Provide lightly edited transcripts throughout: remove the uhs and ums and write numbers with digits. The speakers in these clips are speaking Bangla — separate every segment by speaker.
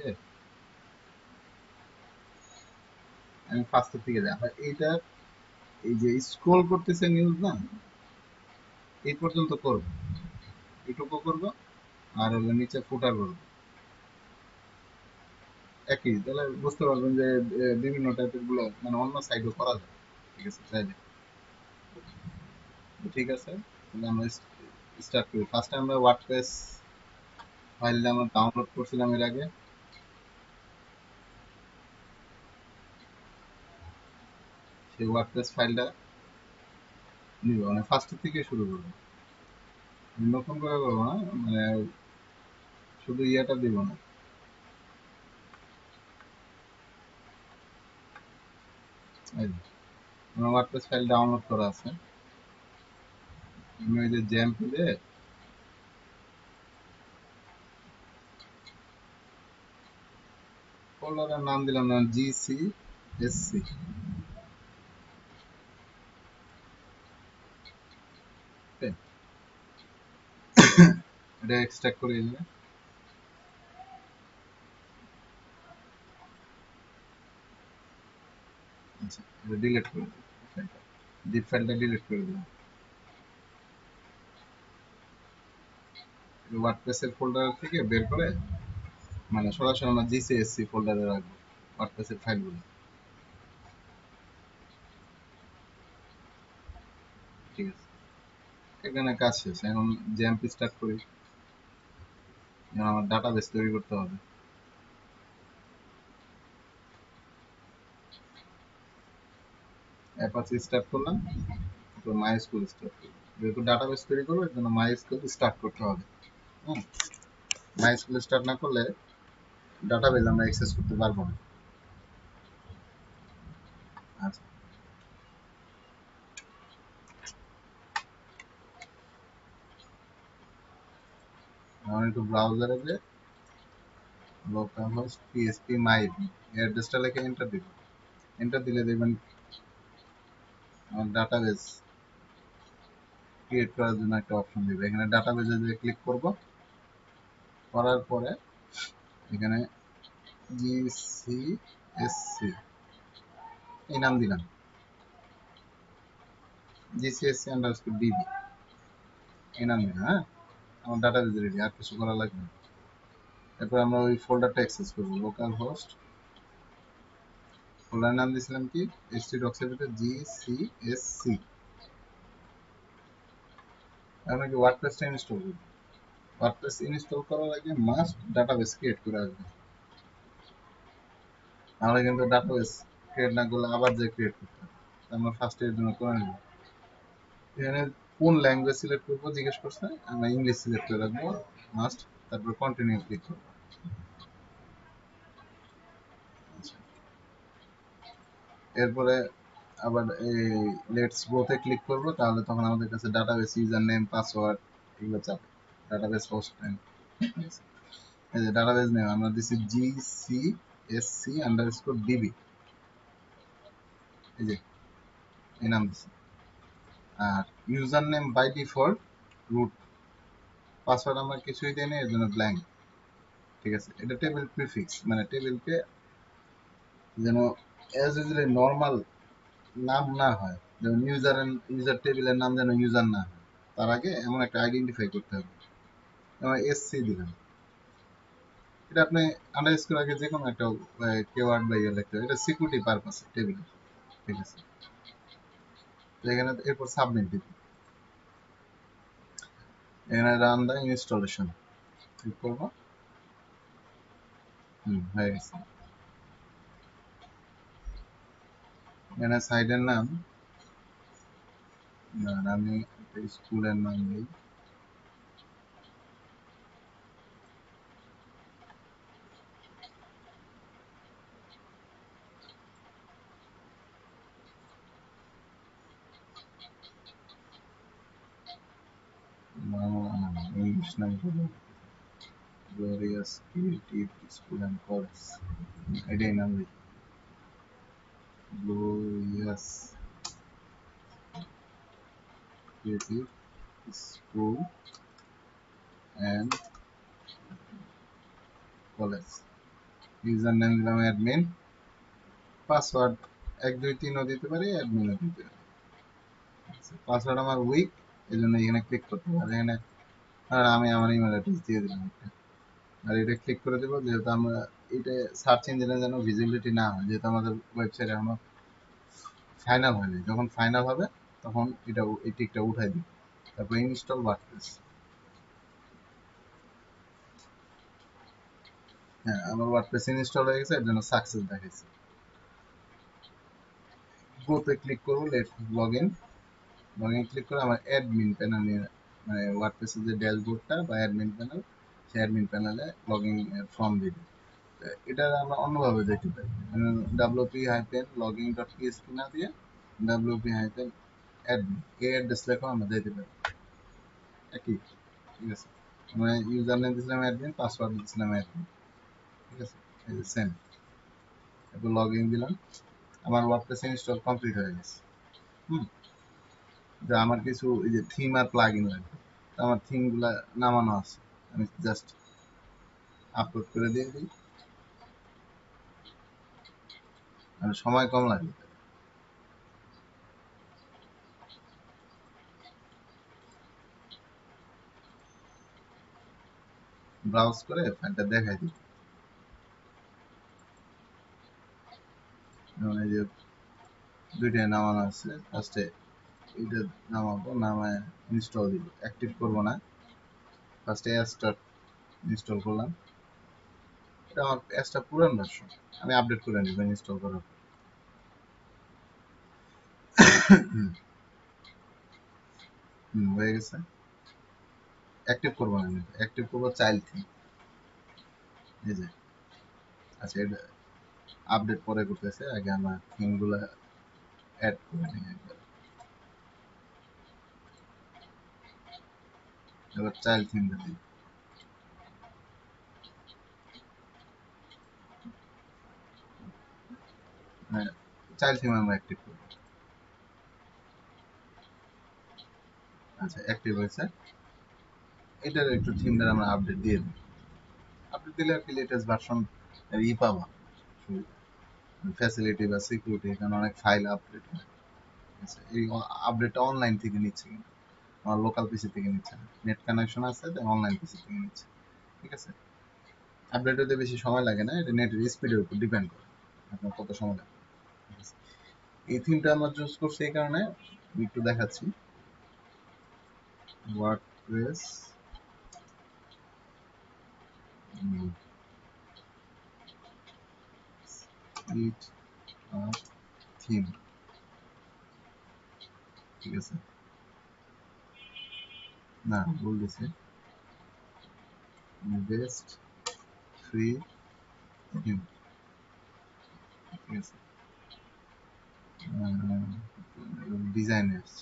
Speaker 1: ওকে, আমি ফার্স্টের দিকে যাই। আমরা এইটা এই যে স্ক্রল করতেছে নিউজ না, এই পর্যন্ত করবো, এটুকু করবো, আর হলো নিচে ফুটার করবো একই। তাহলে বুঝতে পারবেন যে বিভিন্ন টাইপের গুলো মানে অন্য সাইডও করা যায়। ঠিক আছে, চাইলে। তো ঠিক আছে, তাহলে আমরা স্টার্ট করি। ফার্স্টে আমরা ওয়ার্ডপ্রেস ফাইলটা আমরা ডাউনলোড করছিলাম এর আগে। সেই ওয়ার্ডপ্রেস ফাইলটা নিব, মানে ফার্স্টের থেকে শুরু করবো, নতুন করে করবো না, মানে শুধু ইয়েটা দিব না। এই যে, আমার ওয়ার্ডপ্রেস ফাইল ডাউনলোড করা আছে। আমি ওই যে জ্যাম্পিলে ফোল্ডারের নাম দিলাম না, GCSC। এটা এক্সট্রাক্ট করে দিলে, আচ্ছা এটা ডিলিট করে দিই, জিপ ফাইলটা ডিলিট করে দিলাম। ওয়ার্ডপ্রেসের ফোল্ডার থেকে বের করে মানে সরাসরি আমরা GCSC ফোল্ডারে রাখবো ওয়ার্ডপ্রেসের ফাইলগুলো। ঠিক আছে, এখানে কাজ শেষ। এখন জ্যাম্প স্টার্ট করি, যেমন আমার ডাটাবেস তৈরি করতে হবে। অ্যাপাচি স্টার্ট করলাম, তো মাইস্কুল স্টার্ট করবো। যেহেতু ডাটাবেস তৈরি করবো এর জন্য মাইস্কুল স্টার্ট করতে হবে। হুম, মাইস্কুল স্টার্ট না করলে ডাটাবেস আমরা অ্যাক্সেস করতে পারবো না। আচ্ছা, এখন একটু ব্রাউজারে যে লোকাল হোস্ট পিএসপি মাই অ্যাড্রেসটা লিখে এন্টার দিব। এন্টার দিলে দেখবেন আমার ডাটাবেস ক্রিয়েট করার জন্য একটা অপশন দিবে। এখানে ডাটাবেসে যে ক্লিক করব, করার পরে এখানে GCSC এই নাম দিলাম, GCSC আন্ডারস্কোর ডিবি এই নাম দিলাম। হ্যাঁ, আমার ডাটাবেস রেডি, আর কিছু করা লাগবে না। এরপর আমরা ওই ফোল্ডারটা অ্যাক্সেস করবো, লোকাল হোস্ট ফোল্ডার নাম দিয়েছিলাম কি htdocs GCSC। এখন কি ওয়ার্ডপ্রেসটা ইনস্টল করব। ওয়ার্ডপ্রেস ইনস্টল করার আগে মাস্ট ডাটাবেস ক্রিয়েট করে আসবে, নাহলে কিন্তু ডাটাবেস ক্রিয়েট না করলে আবার যে ক্রিয়েট করতে হবে। আমরা ফার্স্ট এর জন্য করে নেব। এখানে কোন ল্যাঙ্গুয়েজ সিলেক্ট করবো জিজ্ঞেস করছে, আমরা ইংলিশ সিলেক্ট করে রাখবো মাস্ট। তারপর কন্টিনিউ ক্লিক করবো। আচ্ছা, এরপরে আবার এই লেটস গোতে ক্লিক করব, তাহলে তখন আমাদের কাছে ডাটাবেস ইউজার নেম পাসওয়ার্ড এগুলো চাবে, ডাটাবেস হোস্ট নেম। এই যে ডাটাবেস নেম আমরা দিছি GCSC আন্ডারস্কোর ডিবি, এই যে এই নাম দিছি। আর username by default root, password আমরা কিছুই দেই না, এর জন্য ব্ল্যাঙ্ক। ঠিক আছে, এটা টেবিল প্রিফিক্স, মানে টেবিলকে যেন অ্যাজ ইউজুয়ালি নর্মাল নাম না হয়, যেমন ইউজার টেবিলের নাম যেন ইউজার না হয়, তার আগে এমন একটা আইডেন্টিফাই করতে হবে। যেমন SC দিলাম, এটা আপনি আন্ডারস্কোর আগে যে কোনো একটা কিওয়ার্ড বা ইয়ে লিখতে হবে, এটা সিকিউরিটি পারপাস টেবিল। ঠিক আছে, তো এখানে এরপর সাবমিট দিব। এখানে রান দা ইনস্টলেশন ক্লিক করবো। হয়ে গেছে। এখানে সাইডের নাম আমি স্কুলের নাম দিই, ইংলিশ নাম করবো glorious creative school and college, এটাই নাম দিই, glorious creative school and college. User name দিলাম অ্যাডমিন, পাসওয়ার্ড 1 2 3ও দিতে পারি, অ্যাডমিনও দিতে পারি। পাসওয়ার্ড আমার উইক, এই জন্য এখানে ক্লিক করতে পারি। এখানে আর আমি আমার ইমেল অ্যাড্রেস দিয়ে দিলাম একটা, আর এটা ক্লিক করে দেবো, যেহেতু আমরা এটা সার্চ ইঞ্জিনে যেন ভিজিবিলিটি না হয়, যেহেতু আমাদের ওয়েবসাইটে আমার ফাইনাল হয়নি, যখন ফাইনাল হবে তখন এটা এই টিকটা উঠাই দিই। তারপর ইনস্টল ওয়ার্ডপ্রেস। হ্যাঁ, আমার ওয়ার্ডপ্রেস ইনস্টল হয়ে গেছে, এর জন্য সাকসেস দেখাইছে। গোতে ক্লিক করবো, let log in. Log in click করে আমার অ্যাডমিন প্যানেল নিয়ে, মানে ওয়ার্ডপ্রেসের যে ড্যাশবোর্ডটা বা অ্যাডমিন প্যানেল, সেই অ্যাডমিন প্যানেলে লগ ইন ফর্ম দিবে। এটা আমরা অন্যভাবে দেখতে পাই, wp hyphen login dot PSP না দিয়ে wp হাইফেন অ্যাডমিন এই অ্যাড্রেস লেখা আমরা দিতে পারি, একই। ঠিক আছে, আমরা ইউজার নেম দিয়েছিলাম অ্যাডমিন, পাসওয়ার্ড দিয়েছিলাম অ্যাডমিন। ঠিক আছে, এই যে সেম। এরপর লগ ইন দিলাম, আমার ওয়ার্ডপ্রেস ইনস্টল কমপ্লিট হয়ে গেছে। হুম, যে আমার কিছু এই যে থিম আর প্লাগ ইন লাগবে, তো আমার থিমগুলা নামানো আছে, আমি জাস্ট আপলোড করে দিয়ে দিই, আর সময় কম লাগে। ব্রাউজ করে ফাইলটা দেখাই দিই। যেমন এই যে দুইটাই নামানো আছে, ফার্স্টে এটা নামাবো, নামায় ইনস্টল দিব, অ্যাক্টিভ করবো না। ফার্স্টে অ্যাসটা ইনস্টল করলাম, এটা আমার অ্যাসটা পুরান ভার্সন, আমি আপডেট করে নিব ইনস্টল করার পর। হয়ে গেছে। অ্যাক্টিভ করবো না, কিন্তু অ্যাক্টিভ করবো চাইল্ড থিম, এই যে। আচ্ছা, এটা আপডেট পরে করতেছে, আগে আমার থিমগুলো অ্যাড করে নিই একবার। এবার চাইল্ড থিমটা দিই, চাইল্ড থিম আমরা অ্যাক্টিভ করবো। আচ্ছা, অ্যাক্টিভ হয়েছে। এটার একটু থিমটা আমরা আপডেট দিয়ে দিই, আপডেট দিলে আর কি লেটেস্ট ভার্সন পাবা, ফ্যাসিলিটি বা সিকিউরিটি, এখানে অনেক ফাইল আপডেট হয়। এই আপডেটটা অনলাইন থেকে নিচ্ছে, কিন্তু আমার লোকাল পিসি থেকে নিচ্ছে না, নেট কানেকশন আছে তাই অনলাইন পিসি থেকে নিচ্ছে। ঠিক আছে, আপডেট হতে বেশি সময় লাগে না, এটা নেটের স্পিডের উপর ডিপেন্ড করে আপনার কত সময় লাগে। ঠিক আছে, এই থিমটা আমরা চুজ করছি এই কারণে, আমি একটু দেখাচ্ছি। ওয়ার্ডপ্রেস ইট থিম। ঠিক আছে, না ভুল দিছে, বেস্ট ফ্রি থিম। ঠিক আছে, ডিজাইনার্স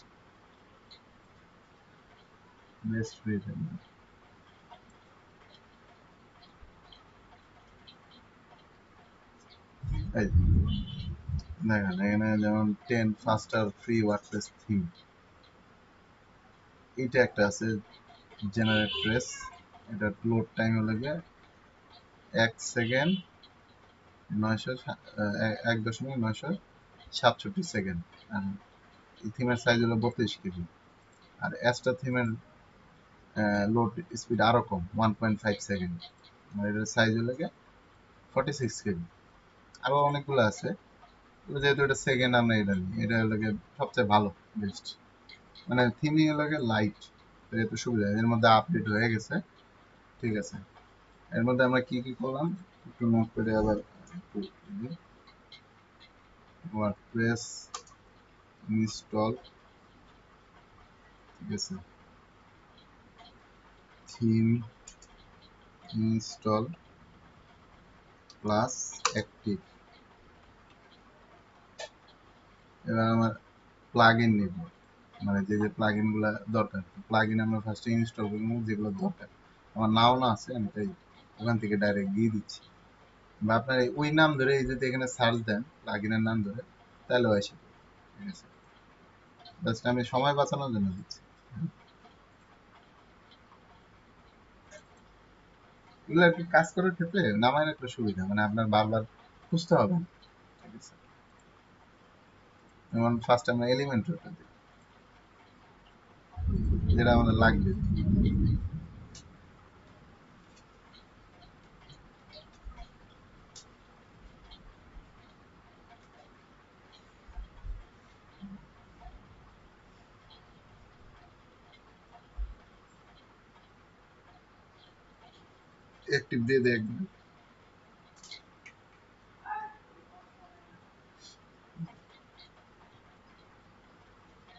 Speaker 1: বেস্ট ফ্রি থিম। দেখেন এখানে যেমন 10 ফাস্টার ফ্রি ওয়ার্ডপ্রেস থিম, এটা একটা আছে জেনারেট প্রেস, এটা লোড টাইম হলো গিয়ে 1 সেকেন্ড 1.967 আর এই থিমের সাইজ হলো 32 KB। আর অ্যাস্টা থিমের লোড স্পিড আরো কম, 1.5 সেকেন্ড, আর এটার সাইজ হলো গিয়ে 46 KB। আরো অনেকগুলো আছে, যেহেতু এটা সেকেন্ড আমরা এটা নিই, এটা হলো গিয়ে সবচেয়ে ভালো, বেস্ট। মানে থিমিং হলো গিয়ে লাইট, যেহেতু সুবিধা, এর মধ্যে আপডেট হয়ে গেছে। ঠিক আছে, এর মধ্যে আমরা কি কি করলাম একটু নোট করে আবার একটু ওয়ার্ডপ্রেস ইনস্টল। ঠিক আছে, থিম ইনস্টল প্লাস অ্যাক্টিভ। এবার আমার প্লাগ ইন নিব, মানে যে যে প্লাগ ইনগুলো দরকার, প্লাগ ইন আমরা ফার্স্টে ইনস্টল করে নেব যেগুলো দরকার। আমার নাও না আছে, আমি তাই ওখান থেকে ডাইরেক্ট দিয়ে দিচ্ছি, বা আপনার ওই নাম ধরে এই যদি এখানে সার্চ দেন প্লাগ ইনের নাম ধরে, তাহলে আসে। ঠিক আছে, জাস্ট আমি সময় বাঁচানোর জন্য দিচ্ছি। এগুলো আর কি কাজ করার ক্ষেত্রে নামায় রাখলে সুবিধা, মানে আপনার বারবার খুঁজতে হবে না। ঠিক আছে, যেমন ফার্স্ট আমরা এলিমেন্টরটা দিই, যেটা আমাদের লাগবে। অ্যাক্টিভ দিয়ে দেয় একদম।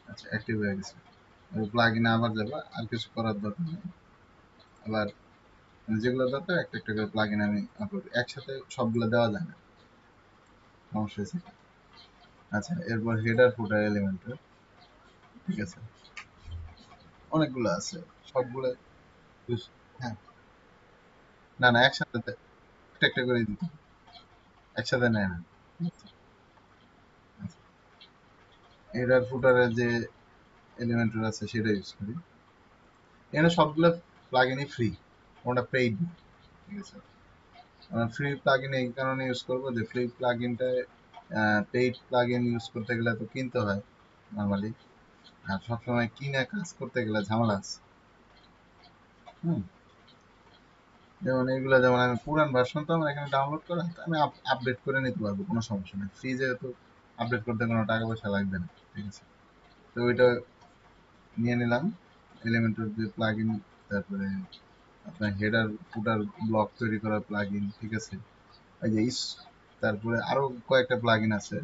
Speaker 1: আচ্ছা, অ্যাক্টিভ হয়ে গেছে। প্লাগ ইনে আবার যাবো, আর কিছু করার দরকার নেই। আবার যেগুলো দরকার একটা একটা করে প্লাগ ইন আমি আপলোড, একসাথে সবগুলো দেওয়া যায় না, সমস্যা হয়েছে। আচ্ছা, এরপর হেডার ফুটার এলিমেন্টের, ঠিক আছে, অনেকগুলো আছে, সবগুলো হ্যাঁ, না না, একসাথে একটা একটা করে দিতে, একসাথে নেয় না। হেডার ফুটারের যে এলিমেন্টর আছে সেটা ইউজ করি। এখানে সবগুলো প্লাগইনই ফ্রি, কোনটা পেইড না। ঠিক আছে, ফ্রি প্লাগইন এই কারণে ইউজ করবো যে ফ্রি প্লাগইনটায় পেইড প্লাগইন ইউজ করতে গেলে তো কিনতে হয় নর্মালি, আর সবসময় কিনে কাজ করতে গেলে ঝামেলা আছে। হুম, যেমন এইগুলো, যেমন আমি পুরান ভার্সন তো আমার এখানে ডাউনলোড করা, আমি আপডেট করে নিতে পারবো, কোনো সমস্যা নেই। ফ্রি যেহেতু আপডেট করতে কোনো টাকা পয়সা লাগবে না। ঠিক আছে, তো ওইটা নিয়ে নিলাম, এলিমেন্টের যে প্লাগইন, তারপরে আপনার হেডার ফুটার ব্লক তৈরি করা প্লাগইন, ঠিক আছে, এই যে তারপরে আরো কয়েকটা প্লাগইন আছে,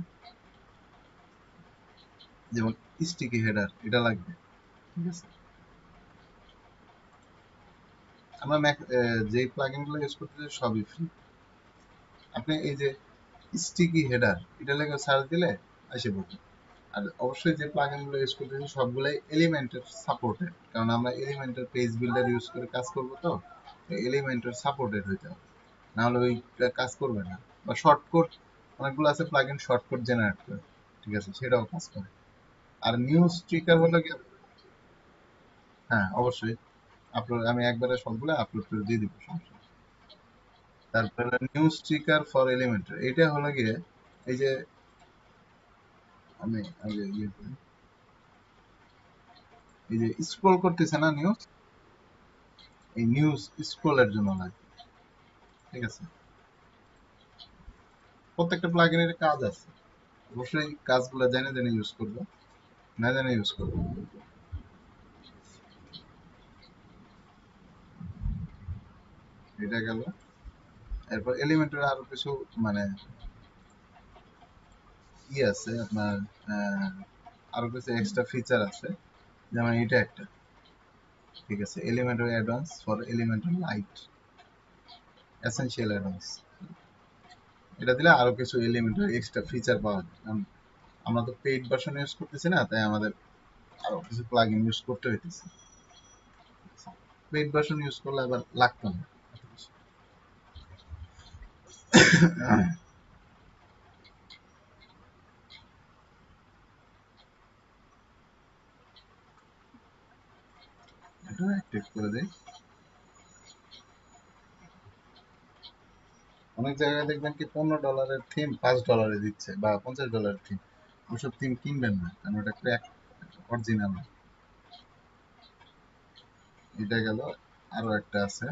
Speaker 1: যেমন স্টিকি হেডার, এটা লাগবে। ঠিক আছে, আমরা যে প্লাগইন গুলো ইউজ করতেছি সবই ফ্রি। আপনি এই যে স্টিকি হেডার, এটা লেগে সার্চ দিলে এসে পড়বে। আর অবশ্যই যে প্লাগইন গুলো ইউজ করতেছি সবগুলাই এলিমেন্টের সাপোর্টেড, কারণ আমরা এলিমেন্টের পেজ বিল্ডার ইউজ করে কাজ করব, তো এলিমেন্টের সাপোর্টেড হইতে হবে, না হলে ওই কাজ করবে না। বা শর্টকাট অনেকগুলো আছে প্লাগইন, শর্টকাট জেনারেট করে, ঠিক আছে, সেটাও কাজ করে। আর নিউজ ট্রিকার হলো কি, হ্যাঁ অবশ্যই আপলোড, আমি একবারে সবগুলো আপলোড করে দিয়ে দিব, সমস্যা নেই। তারপরে নিউজ ট্রিকার ফর এলিমেন্টার, এটা হলো গিয়ে এই যে আমি আগে ইয়ে করি, এই যে স্ক্রল করতেছে না নিউজ, এই নিউজ স্ক্রলের জন্য লাগে। ঠিক আছে, প্রত্যেকটা প্লাগইনের কাজ আছে, অবশ্যই কাজগুলো জেনে জেনে ইউজ করবো, না জেনে ইউজ করবো। এটা গেল। এরপর এলিমেন্টের আরো কিছু মানে ই আছে আপনার, আহ, আরো কিছু এক্সট্রা ফিচার আছে, যেমন এটা একটা, ঠিক আছে, elementary advance for elementary light, essential advance. এটা দিলে আরো কিছু এলিমেন্টারি এক্সট্রা ফিচার পাওয়া যায়, কারণ আমরা তো পেইড ভার্সন ইউজ করতেছি না, তাই আমাদের আরো কিছু প্লাগইন ইউজ করতে হইতেছে। পেইড ভার্সন ইউজ করলে আবার লাগতো না এত কিছু। এটা অ্যাক্টিভ করে দেই। অনেক জায়গায় দেখবেন কি $15 থিম $5 দিচ্ছে, বা $50 থিম, ওইসব থিম কিনবেন না, কারণ ওটা ক্র্যাক, অরিজিনাল না। এটা গেল। আরো একটা আছে,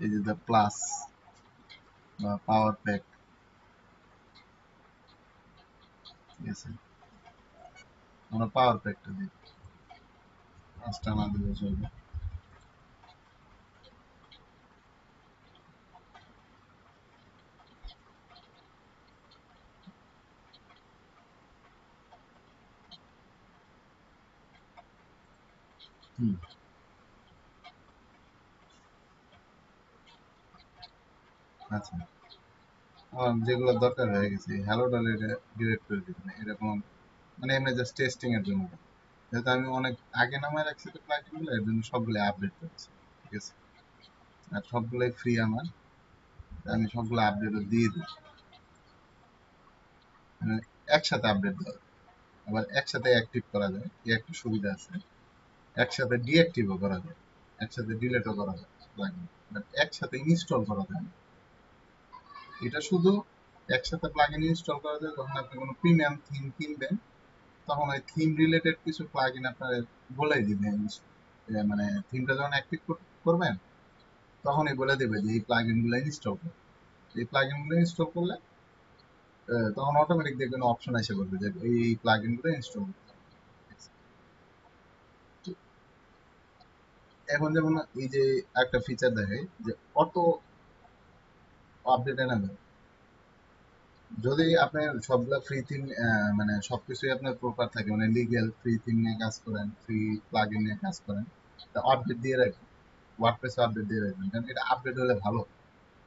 Speaker 1: এই যে দ্য প্লাস বা পাওয়ার প্যাক। ঠিক আছে, আমরা পাওয়ার প্যাকটা দিই, পাঁচটা না দিলে চলবে। হুম, আচ্ছা, আমার যেগুলো দরকার হয়ে গেছে হ্যালো ডলে এটা ডিরেক্ট করে দিবেন, এরকম মানে এমনি জাস্ট টেস্টিং এর জন্য। যেহেতু আমি অনেক আগে নামায় রাখছি তো প্লাগইন গুলো, এর জন্য সবগুলো আপডেট করছি। ঠিক আছে, আর সবগুলোই ফ্রি আমার, তাই আমি সবগুলো আপডেট দিয়ে দিই, মানে একসাথে আপডেট দেওয়া। আবার একসাথে অ্যাক্টিভ করা যায়, এই একটা সুবিধা আছে। একসাথে ডিঅ্যাক্টিভও করা যায়, একসাথে ডিলেটও করা যায় প্লাগইন, বাট একসাথে ইনস্টল করা যায় না। এটা শুধু একসাথে প্লাগইন ইনস্টল করা যায় যখন আপনি কোনো প্রিমিয়াম থিম কিনবেন, তখন ওই থিম রিলেটেড কিছু প্লাগইন আপনার বলেই দিবে, মানে থিমটা যখন অ্যাক্টিভ করবেন তখনই বলে দেবে যে এই প্লাগইন গুলো ইনস্টল করুন। এই প্লাগইন গুলো ইনস্টল করলে তখন অটোমেটিক দেখবেন অপশন এসে বলবে যে এই প্লাগইন গুলো ইনস্টল করতে হবে। এখন যেমন এই যে একটা ফিচার দেখে যে অটো আপডেট এনাবেল, যদি আপনার সবগুলা ফ্রি থিম মানে সবকিছুই আপনার প্রপার থাকে, মানে লিগ্যাল ফ্রি থিম নিয়ে কাজ করেন, ফ্রি প্লাগইন নিয়ে কাজ করেন, তা আপডেট দিয়ে রাখবেন, ওয়ার্ডপ্রেসে আপডেট দিয়ে রাখবেন, কারণ এটা আপডেট হলে ভালো,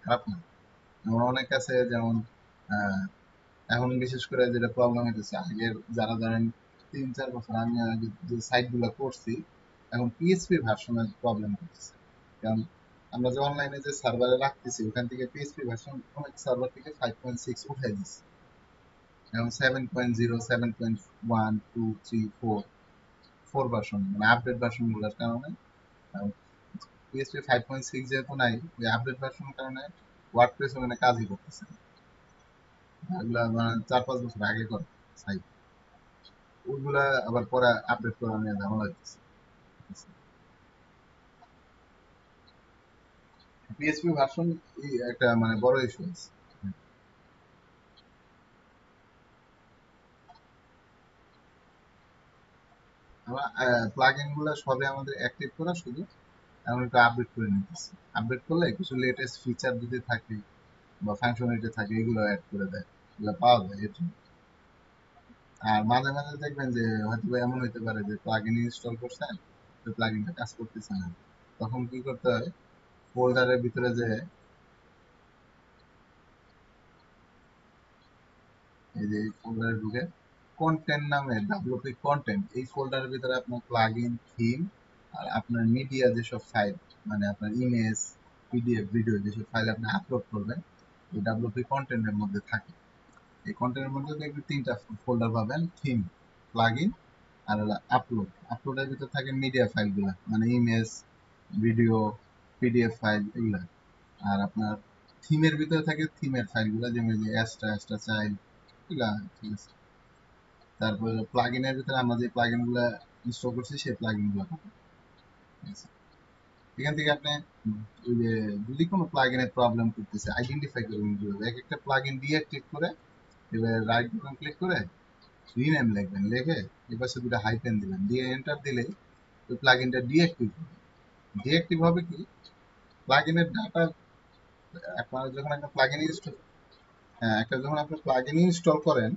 Speaker 1: খারাপ না। যেমন অনেক আছে, যেমন আহ, এখন বিশেষ করে যেটা প্রবলেম হইতেছে, আগের যারা ধরেন 3-4 বছর আমি আগে যে সাইট গুলো করছি, এখন পিএইচপি ভার্সনের প্রবলেম হচ্ছে। কারণ আমরা যে অনলাইনে যে সার্ভারে রাখতেছি ওখান থেকে পিএইচপি ভার্সন অনেক সার্ভার থেকে 5.6 উঠাই দিচ্ছে, এখন 7.0, 7.1, 2, 3, 4 ভার্সন, মানে আপডেট ভার্সন গুলোর কারণে পিএইচপি 5.6 যেহেতু নাই, ওই আপডেট ভার্সনের কারণে ওয়ার্ডপ্রেস ওখানে কাজই করতেছে না। এগুলা মানে 4-5 বছর আগে করা সাইট, ওইগুলা আবার পরে আপডেট করা নিয়ে ঝামেলা হইতেছে। পিএইচপি ভার্সন একটা মানে বড় ইস্যু আছে। আমরা প্লাগইন গুলো সবে আমাদের অ্যাক্টিভ করা, শুধু এখন একটু আপডেট করে নিতেছি। আপডেট করলে কিছু লেটেস্ট ফিচার যদি থাকে বা ফাংশনালিটি থাকে, এগুলো অ্যাড করে দেয়, এগুলো পাওয়া যায় এর জন্য। আর মাঝে মাঝে দেখবেন যে হয়তো বা এমন হইতে পারে যে প্লাগইন ইনস্টল করছেন, তো প্লাগইনটা কাজ করতেছে না, তখন কি করতে হয়, ফোল্ডারের ভিতরে যে এই যে ফোল্ডারে ঢুকে কন্টেন্ট নামে ডাব্লিউপি কন্টেন্ট, এই ফোল্ডারের ভিতরে আপনার প্লাগইন, থিম আর আপনার মিডিয়া যেসব ফাইল, মানে আপনার ইমেজ, পিডিএফ, ভিডিও যেসব ফাইল আপনি আপলোড করবেন, এই ডাব্লিউপি কন্টেন্টের মধ্যে থাকে। এই কন্টেন্টের মধ্যে দেখবেন 3টা ফোল্ডার পাবেন, থিম, প্লাগইন আর হলো আপলোড। আপলোডের ভিতর থাকে মিডিয়া ফাইলগুলো, মানে ইমেজ, ভিডিও, পিডিএফ ফাইল এগুলা। আর আপনার থিমের ভিতরে থাকে থিমের ফাইলগুলো, যেমন যে অ্যাস্ট্রা, অ্যাস্ট্রা চাইল্ড এগুলা, ঠিক আছে। তারপরে প্লাগইনের ভিতরে আমরা যে প্লাগইন গুলা ইনস্টল করছি সেই প্লাগইন গুলো পাবেন, ঠিক আছে। এখান থেকে আপনি ওই যে যদি কোনো প্লাগইনের প্রবলেম করতেছে আইডেন্টিফাই করবেন কিভাবে, এক একটা প্লাগইন ডিঅ্যাক্টিভ করে এবার রাইট বাটন ক্লিক করে রিনেম লিখবেন, লিখে এবার সে দুটো হাইফেন দিবেন, দিয়ে এন্টার দিলে ওই প্লাগইনটা ডিঅ্যাক্টিভ হবে। ডিঅ্যাক্টিভ হবে কি, প্লাগইনের ডাটা, আপনারা যখন একটা প্লাগইন ইনস্টল, হ্যাঁ, একটা যখন আপনি প্লাগইন ইনস্টল করেন,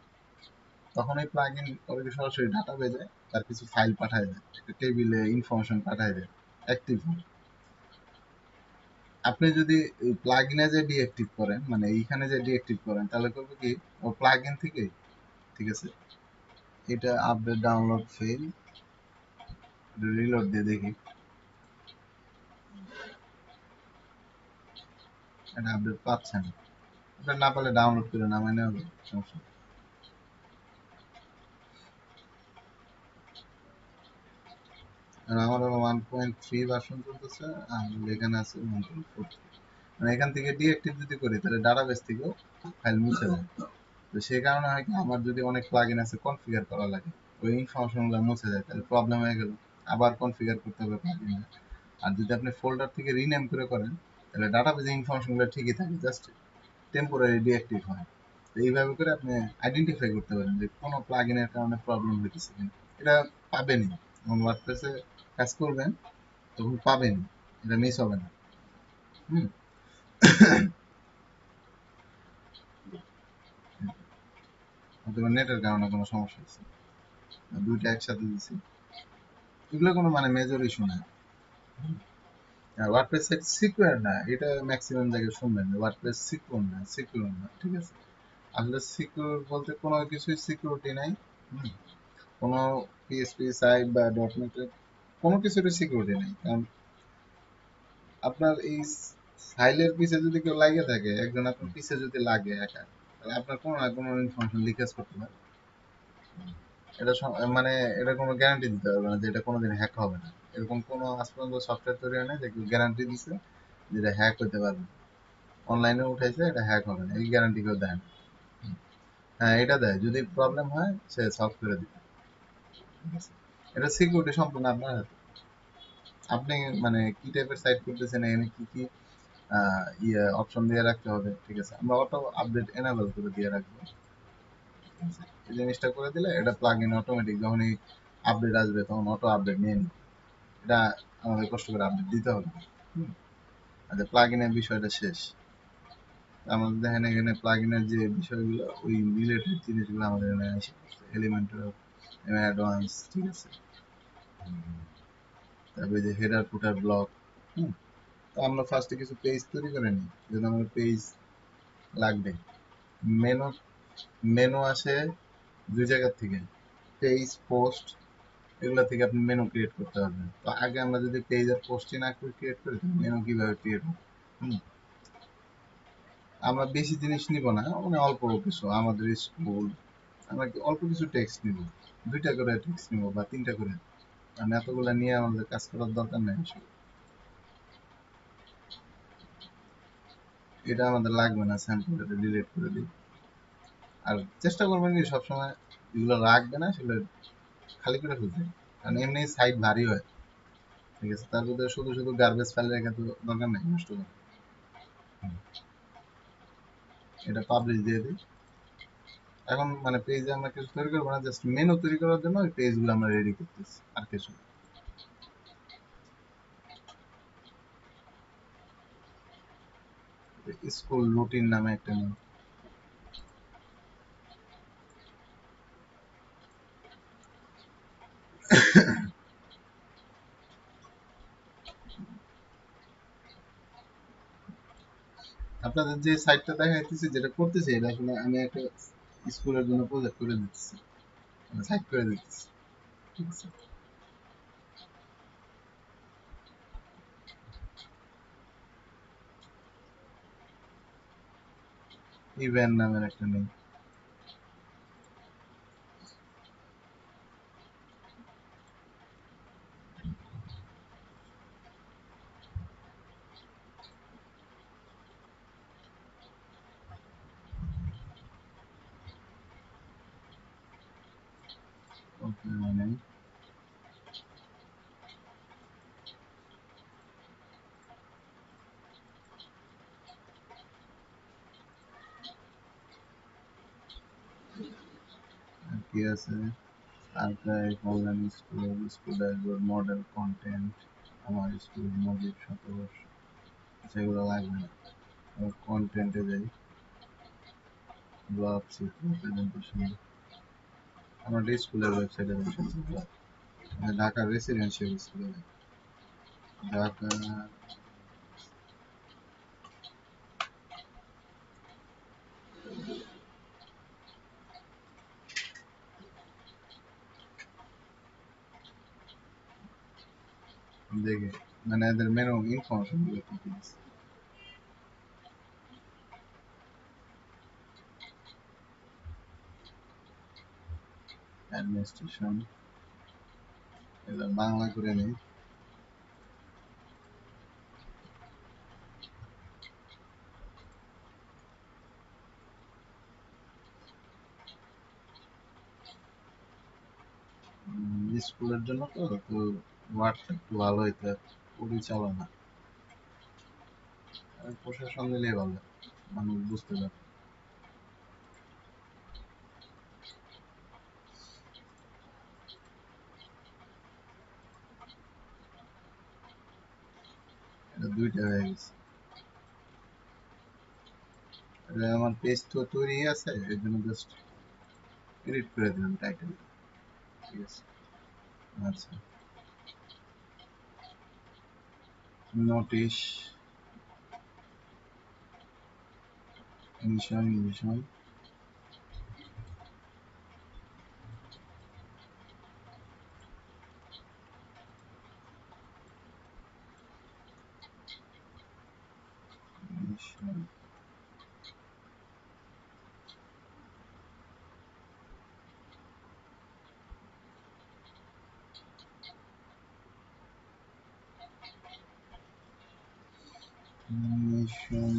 Speaker 1: তখন এই প্লাগইন অলরেডি সরাসরি ডাটা বেজে তার কিছু ফাইল পাঠায় দেয়, একটা টেবিলে ইনফরমেশন পাঠায় দেয়, অ্যাক্টিভ হয়। আপনি যদি এই প্লাগইনে যে ডিঅ্যাক্টিভ করেন, মানে এইখানে যে ডিঅ্যাক্টিভ করেন, তাহলে করবে কি, ও প্লাগইন থেকে, ঠিক আছে, এটা আপডেট ডাউনলোড ফেল, রিলোড দিয়ে দেখি, এটা আপডেট পাচ্ছে না। এটা না পারলে ডাউনলোড করে নামাই নেওয়া হবে, সমস্যা নেই। আর আমার 1.3 ভার্সন চলতেছে, আর এখানে আছে 1.4। মানে এখান থেকে ডিঅ্যাক্টিভ যদি করি তাহলে ডাটাবেস থেকেও ফাইল মুছে যায়। তো সেই কারণে হয় কি, আমার যদি অনেক প্লাগইন আছে কনফিগার করা লাগে, ওই ইনফরমেশন গুলো মুছে যায়, তাহলে প্রবলেম হয়ে গেল, আবার কনফিগার করতে হবে প্লাগইন। আর যদি আপনি ফোল্ডার থেকে রিনেম করে করেন, তাহলে ডাটাবেজে ইনফরমেশন গুলো ঠিকই থাকে, জাস্ট টেম্পোরারি ডিঅ্যাক্টিভ হয়। তো এইভাবে করে আপনি আইডেন্টিফাই করতে পারেন যে কোনো প্লাগইনের কারণে প্রবলেম হইতেছে কিনা। এটা পাবেনই, যখন ওয়ার্ডপ্রেসে কাজ করবেন তখন পাবেনই, এটা মিস হবে না। হুম। অথবা নেটের কারণে কোনো সমস্যা হচ্ছে, দুইটা একসাথে দিছি, এগুলো কোনো মানে মেজর ইস্যু না। ওয়ার্ডপ্রেস সাইট সিকিউর না, এটা ম্যাক্সিমাম জায়গায় শুনবেন, ওয়ার্ডপ্রেস সিকিউর না, সিকিউর না, ঠিক আছে। আসলে সিকিউর বলতে কোনো কিছুই সিকিউরিটি নাই। হুম। কোনো পিএসপি সাইট বা ডট নেটের কোনো কিছুরই সিকিউরিটি নেই, কারণ আপনার এই ফাইলের পিছে যদি কেউ লাগিয়ে থাকে, একজন আপনার পিছে যদি লাগে একা, তাহলে আপনার কোনো না কোনো ইনফরমেশন লিকেজ করতে পারে। এটা মানে এটা কোনো গ্যারান্টি দিতে পারবে না যে এটা কোনোদিন হ্যাক হবে না। এরকম কোনো আজ পর্যন্ত সফটওয়্যার তৈরি হয় না যে গ্যারান্টি দিছে যে এটা হ্যাক হতে পারবে। অনলাইনে উঠাইছে এটা হ্যাক হবে না, এই গ্যারান্টি কেউ দেয় না। হ্যাঁ, এটা দেয় যদি প্রবলেম হয় সে সলভ করে দিবে। ঠিক আছে, এটা সিকিউরিটি সম্পূর্ণ আপনার হাতে। আপনি মানে কি টাইপের সাইট করতেছেন, এখানে কি কি অপশন দিয়ে রাখতে হবে। ঠিক আছে, আমরা অটো আপডেট এনেবল করে দিয়ে রাখবো। ঠিক আছে, এই জিনিসটা করে দিলে এটা প্লাগ ইন অটোমেটিক যখনই আপডেট আসবে তখন অটো আপডেট নিয়ে নিবে। এটা আমাদের কষ্ট করে আপডেট দিতে হবে। আচ্ছা, প্লাগ ইনের বিষয়টা শেষ। আমাদের দেখেন এখানে প্লাগ ইনের যে বিষয়গুলো ওই রিলেটেড জিনিসগুলো আমাদের এখানে এসে পড়ছে। এলিমেন্টাল, অ্যাডভান্স, ঠিক আছে। তারপরে যে হেডার ফুটার ব্লক। তো আমরা ফার্স্টে কিছু পেজ তৈরি করে নিই, যেন আমাদের পেজ লাগবে। মেনু মেনু আসে দুই জায়গার থেকে, পেজ, পোস্ট, এগুলো থেকে আপনি মেনু ক্রিয়েট করতে পারবেন। তো আগে আমরা যদি পেজ আর পোস্টই না করে ক্রিয়েট করি মেনু কিভাবে ক্রিয়েট হবে। আমরা বেশি জিনিস নিব না, মানে অল্প কিছু আমাদের স্কুল, আমরা অল্প কিছু টেক্সট নিব, 2টা করে টেক্সট নিব বা 3টা করে। কারণ এতগুলো নিয়ে আমাদের কাজ করার দরকার নেই আসলে। এটা আমাদের লাগবে না, স্যাম্পল এটা ডিলিট করে দিই। আর চেষ্টা করবেন কি সবসময় যেগুলো রাখবে না সেগুলো খালি করে ফেলতে, কারণ এমনি সাইট ভারী হয়। ঠিক আছে, তার মধ্যে শুধু শুধু গার্বেজ ফাইল রেখে তো দরকার নেই, নষ্ট করে। এটা পাবলিশ দিয়ে দিই। এখন মানে পেজে আমরা কিছু তৈরি করবো না, জাস্ট মেনু তৈরি করার জন্য ওই পেজগুলো আমরা রেডি করতেছি, আর কিছু না। স্কুল রুটিন নামে একটা নেই। আপনাদের যে সাইটটা দেখাইতেছি যেটা করতেছি এটা আসলে আমি একটা স্কুলের জন্য প্রজেক্ট করে দিচ্ছি, সাইট করে দিচ্ছি। ঠিক আছে, ইভেন্ট নামের একটা নেই। ওকে, মানে আর কি আছে, archive, online school, school dashboard, model content, আমার স্কুল, মজিব শতবর্ষ, সেগুলো লাগবে না। কন্টেন্টে যাই, ব্লগ, চিত্র, প্রেজেন্টেশন, আমাদের স্কুলের ওয়েবসাইটে যাই, ঢাকা রেসিডেন্সিয়াল স্কুলে যাই, ঢাকা। দেখে মানে এদের মেনু ইনফরমেশন গুলো কি কি আছে। অ্যাডমিনিস্ট্রেশন, এগুলো বাংলা করে নেই। স্কুলের জন্য তো তো ওয়ার্ডটা একটু ভালো হইতে হবে। পরিচালনা আর প্রশাসন দিলেই ভালো, মানুষ বুঝতে পারে। এটা 2টা হয়ে গেছে। এটা আমার পেজ তো তৈরি আছে, এর জন্য জাস্ট এডিট করে দিলাম টাইটেল। ঠিক আছে, আচ্ছা, notice, mission mission, mission, mission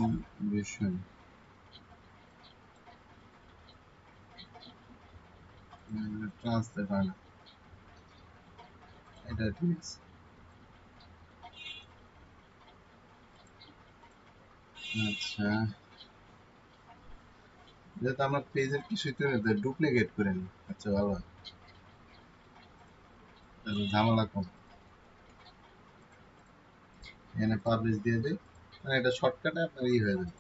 Speaker 1: vision translate হয় না, এটা ঠিক আছে। আচ্ছা, যেহেতু আমরা পেজের কিছুই তৈরি ডুপ্লিকেট করে নিই। আচ্ছা ভালো, তাহলে ঝামেলা কম। এখানে পাবলিশ দিয়ে দিই, মানে এটা শর্টকাটে আপনার ই হয়ে যাবে,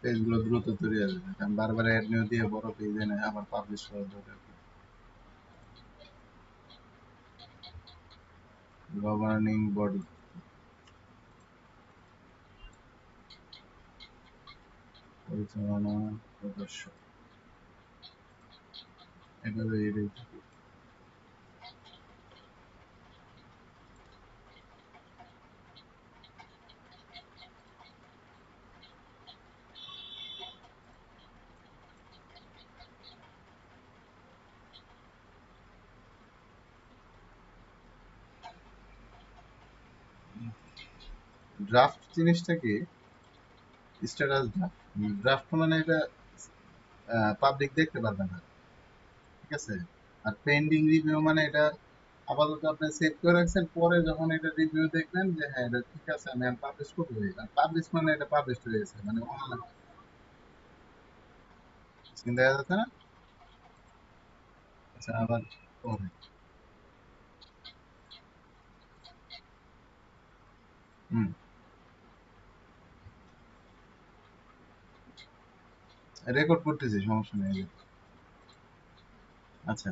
Speaker 1: পেজগুলো দ্রুত তৈরি হয়ে যাবে। কারণ বারবার অ্যাড নিউ দিয়ে বড় পেজ এনে আবার পাবলিশ করার দরকার কি? গভর্নিং বডি, পরিচালনা সদস্য, এভাবে এটাই থাকে। ড্রাফট জিনিসটা কি? স্ট্যাটাস ড্রাফট, ড্রাফট মানে এটা পাবলিক দেখতে পারবে না, ঠিক আছে। আর পেন্ডিং রিভিউ মানে এটা আপাতত আপনি সেভ করে রাখছেন, পরে যখন এটা রিভিউ দেখবেন যে হ্যাঁ এটা ঠিক আছে আমি পাবলিশ করবো, আর পাবলিশ মানে এটা পাবলিশ হয়ে গেছে, মানে অনলাইন দেখা যাচ্ছে না। আচ্ছা আবার পরে হুম, রেকর্ড করতেছি, সমস্যা নেই। আচ্ছা,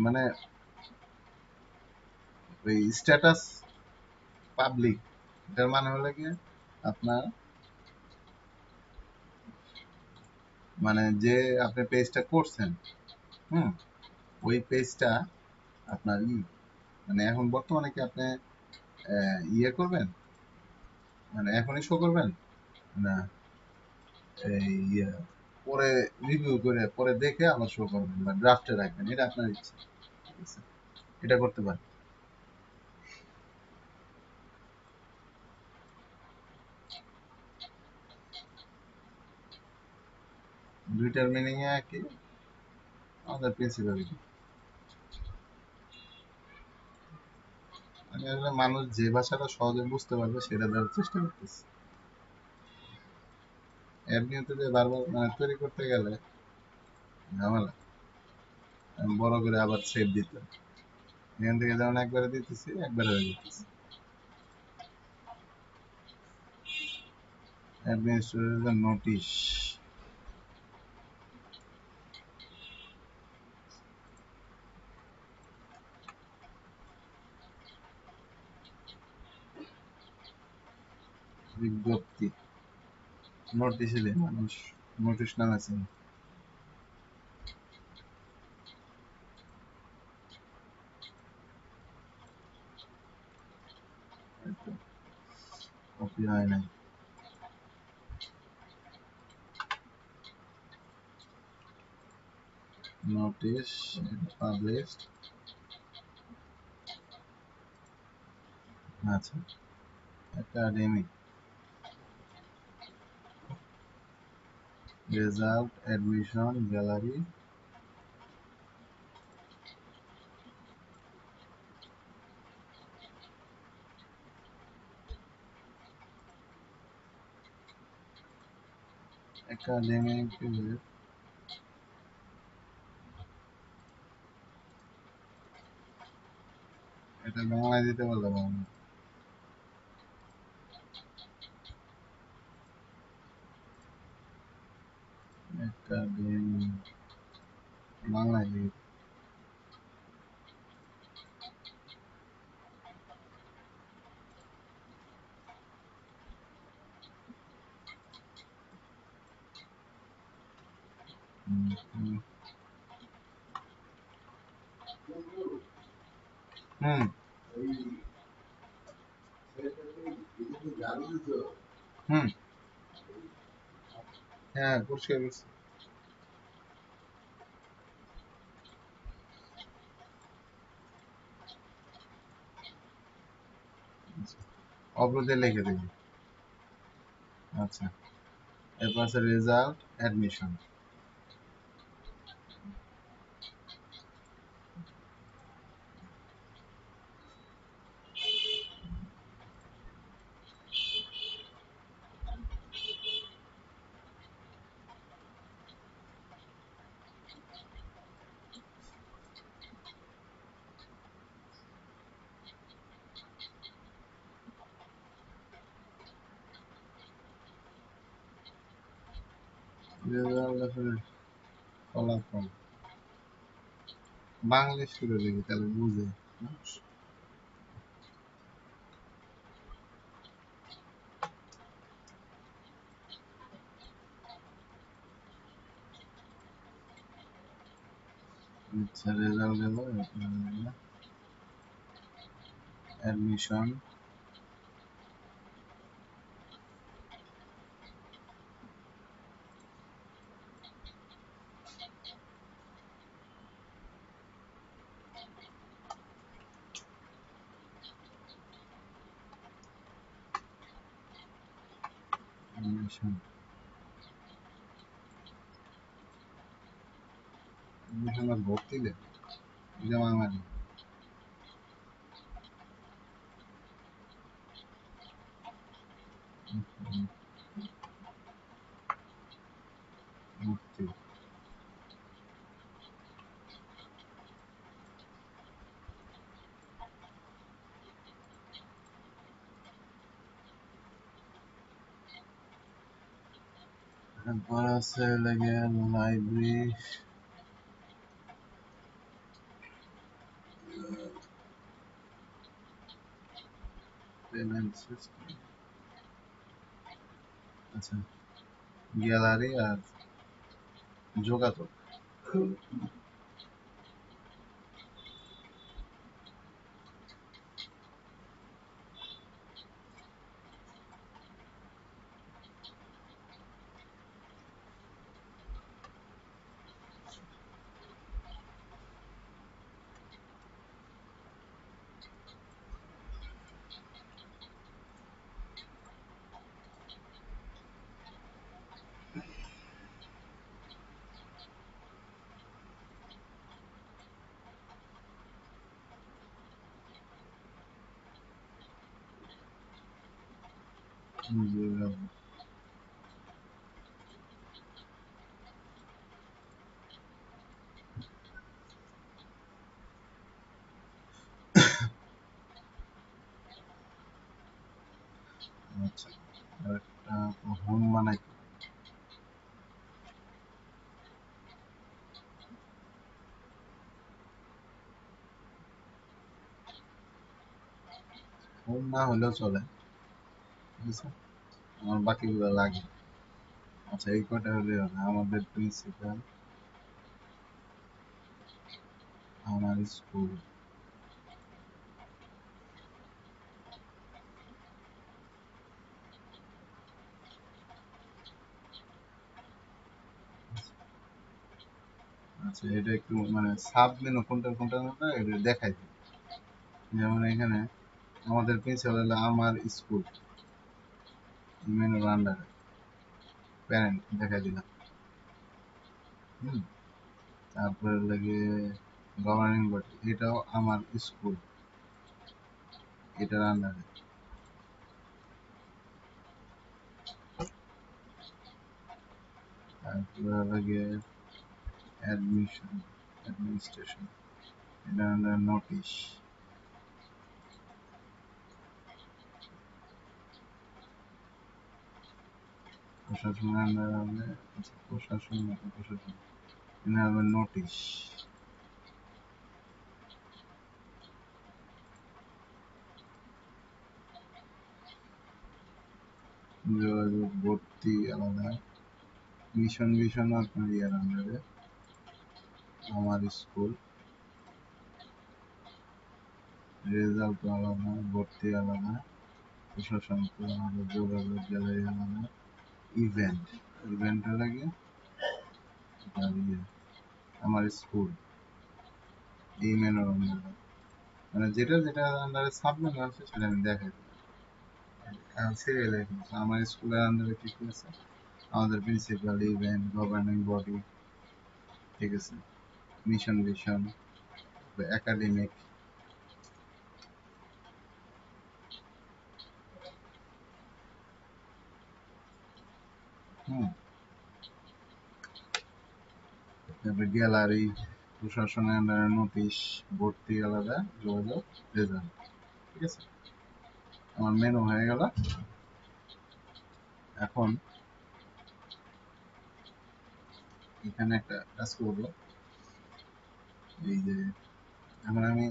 Speaker 1: মানে ওই স্ট্যাটাস পাবলিক, এটার মানে হলো কি আপনার, মানে যে আপনি পেজটা করছেন, হুম, ওই পেজটা আপনার মানে এখন বর্তমানে কি আপনি ইয়ে করবেন, মানে এখনই শো করবেন না এই পরে রিভিউ করে পরে দেখে আবার শো করবেন বা ড্রাফটে রাখবেন, এটা আপনার ইচ্ছা, ঠিক আছে? এটা করতে পারেন। দুইটার মিনিং একই, আমাদের প্রিন্সিপাল মানে আসলে মানুষ যে ভাষাটা সহজে বুঝতে পারবে সেটা দেওয়ার চেষ্টা করতেছে। এর নিয়ন্ত্রণ যে বারবার মানে তৈরি করতে গেলে ঝামেলা, আমি বড় করে আবার সেভ দিতে, এখান থেকে যেমন একবারে দিতেছি একবারে হয়ে যেতেছে। অ্যাডমিনিস্ট্রেটর নোটিশ, বিজ্ঞপ্তি, নোটিশে দেয় মানুষ, নোটিশ নামে আছে। কপি হয় নাই, নোটিশ পাবলিশ। আচ্ছা, academic result, admission gallery, academic, এটা বাংলায় দিতে পারলাম আমি। একাডেমিক বাংলায় দিই। হুম, হুম, হুম, হুম, হ্যাঁ পরিষ্কার করছি। অবরোধে লিখে দিবি। আচ্ছা, এরপর আছে রেজাল্ট অ্যাডমিশন। রেজাল্ট আসলে ফলাফল বাংলাদেশ করে দিবি, তাহলে বুঝে। আচ্ছা, রেজাল্ট গেল, অ্যাডমিশন, অ্যাডমিশন, অ্যাডমিশন আর ভর্তি দে, এটা বাঙালি। ভর্তি, তারপর আছে লাগে লাইব্রেরি, পেমেন্ট সিস্টেম। আচ্ছা, গ্যালারি আর যোগাযোগ। আচ্ছা, আরেকটা হোম বানাই। হোম না হলেও চলে, ঠিক আছে, আমার বাকিগুলো লাগে। আচ্ছা, এই কটা হলে হবে। আমাদের প্রিন্সিপাল, আমার স্কুল, আচ্ছা, এটা একটু মানে সাব মেনু কোনটা কোনটা কোনটা এটা দেখাই দিই। যেমন এখানে আমাদের প্রিন্সিপাল হলো আমার স্কুল, মেনুর আন্ডারে প্যারেন্ট দেখাই দিলাম। হুম, তারপরে লাগে গভর্নিং বডি, এটাও আমার স্কুল, এটার আন্ডারে। তারপরে লাগে অ্যাডমিশন, অ্যাডমিনিস্ট্রেশন, এটার আন্ডারে নোটিশ। প্রশাসনের আন্ডারে হবে, আচ্ছা, প্রশাসন প্রশাসন, এখানে হবে নোটিশ। যোগাযোগ, ভর্তি আলাদা, মিশন মিশন আপনার ইয়ার আন্ডারে, আমার স্কুল, রেজাল্ট আলাদা, ভর্তি আলাদা, প্রশাসন তো আলাদা, যোগাযোগ গ্যালারি আলাদা, ইভেন্ট, ইভেন্টটা লাগে আর ইয়ে আমার স্কুল, এই মেনুর আন্ডারে, মানে যেটা যেটা আন্ডারে সাব মেনু আছে সেটা আমি দেখাই দিই। সিরিয়াল আমার স্কুলের আন্ডারে কি কি আছে, আমাদের প্রিন্সিপাল, ইভেন্ট, গভর্নিং বডি, ঠিক আছে, মিশন ভিশন, একাডেমিক, হুম, তারপরে গ্যালারি, প্রশাসনের আন্ডারে নোটিশ, ভর্তি আলাদা, যোগাযোগ, রেজাল্ট, ঠিক আছে। আমার মেনু হয়ে গেল। এখন এখানে একটা কাজ করবো, এই যে এখন আমি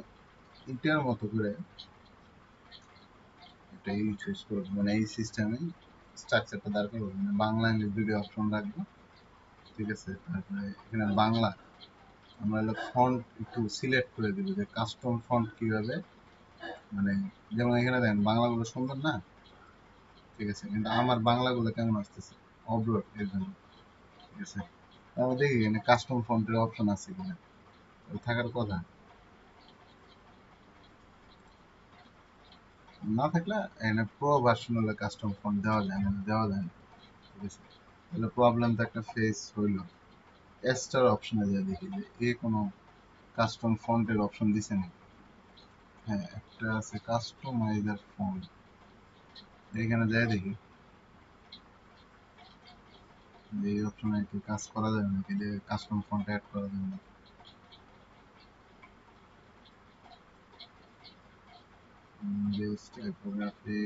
Speaker 1: ইন্টার মতো করে একটা চুজ করবো, মানে এই সিস্টেমে স্ট্রাকচারটা দাঁড় করবো, মানে বাংলা ইংলিশ দুটো অপশন রাখবো, ঠিক আছে। তারপরে এখানে বাংলা আমরা হলো ফন্ট একটু সিলেক্ট করে দিব, যে কাস্টম ফন্ট কিভাবে, মানে যেমন এখানে দেখেন বাংলাগুলো সুন্দর না, ঠিক আছে, কিন্তু আমার বাংলাগুলো কেমন আসতেছে, অবরোড, এর জন্য, ঠিক আছে। তারপর দেখি এখানে কাস্টম ফন্টের অপশন আছে কিনা, থাকার কথা, না থাকলে এখানে প্রো ভার্সন হলে কাস্টম ফন্ট দেওয়া যায়, না দেওয়া যায় না, ঠিক আছে। তাহলে প্রবলেম তো একটা ফেস হইলো। এক্সট্রা অপশনে যায় দেখি যে এ কোনো কাস্টম ফন্টের অপশন দিছে নাকি। হ্যাঁ, একটা আছে কাস্টমাইজার ফন্ট, এখানে যাই দেখি যে এই অপশনে কি কাজ করা যাবে নাকি, যে কাস্টম ফন্ট অ্যাড করা যাবে নাকি। বেস টাইপোগ্রাফি,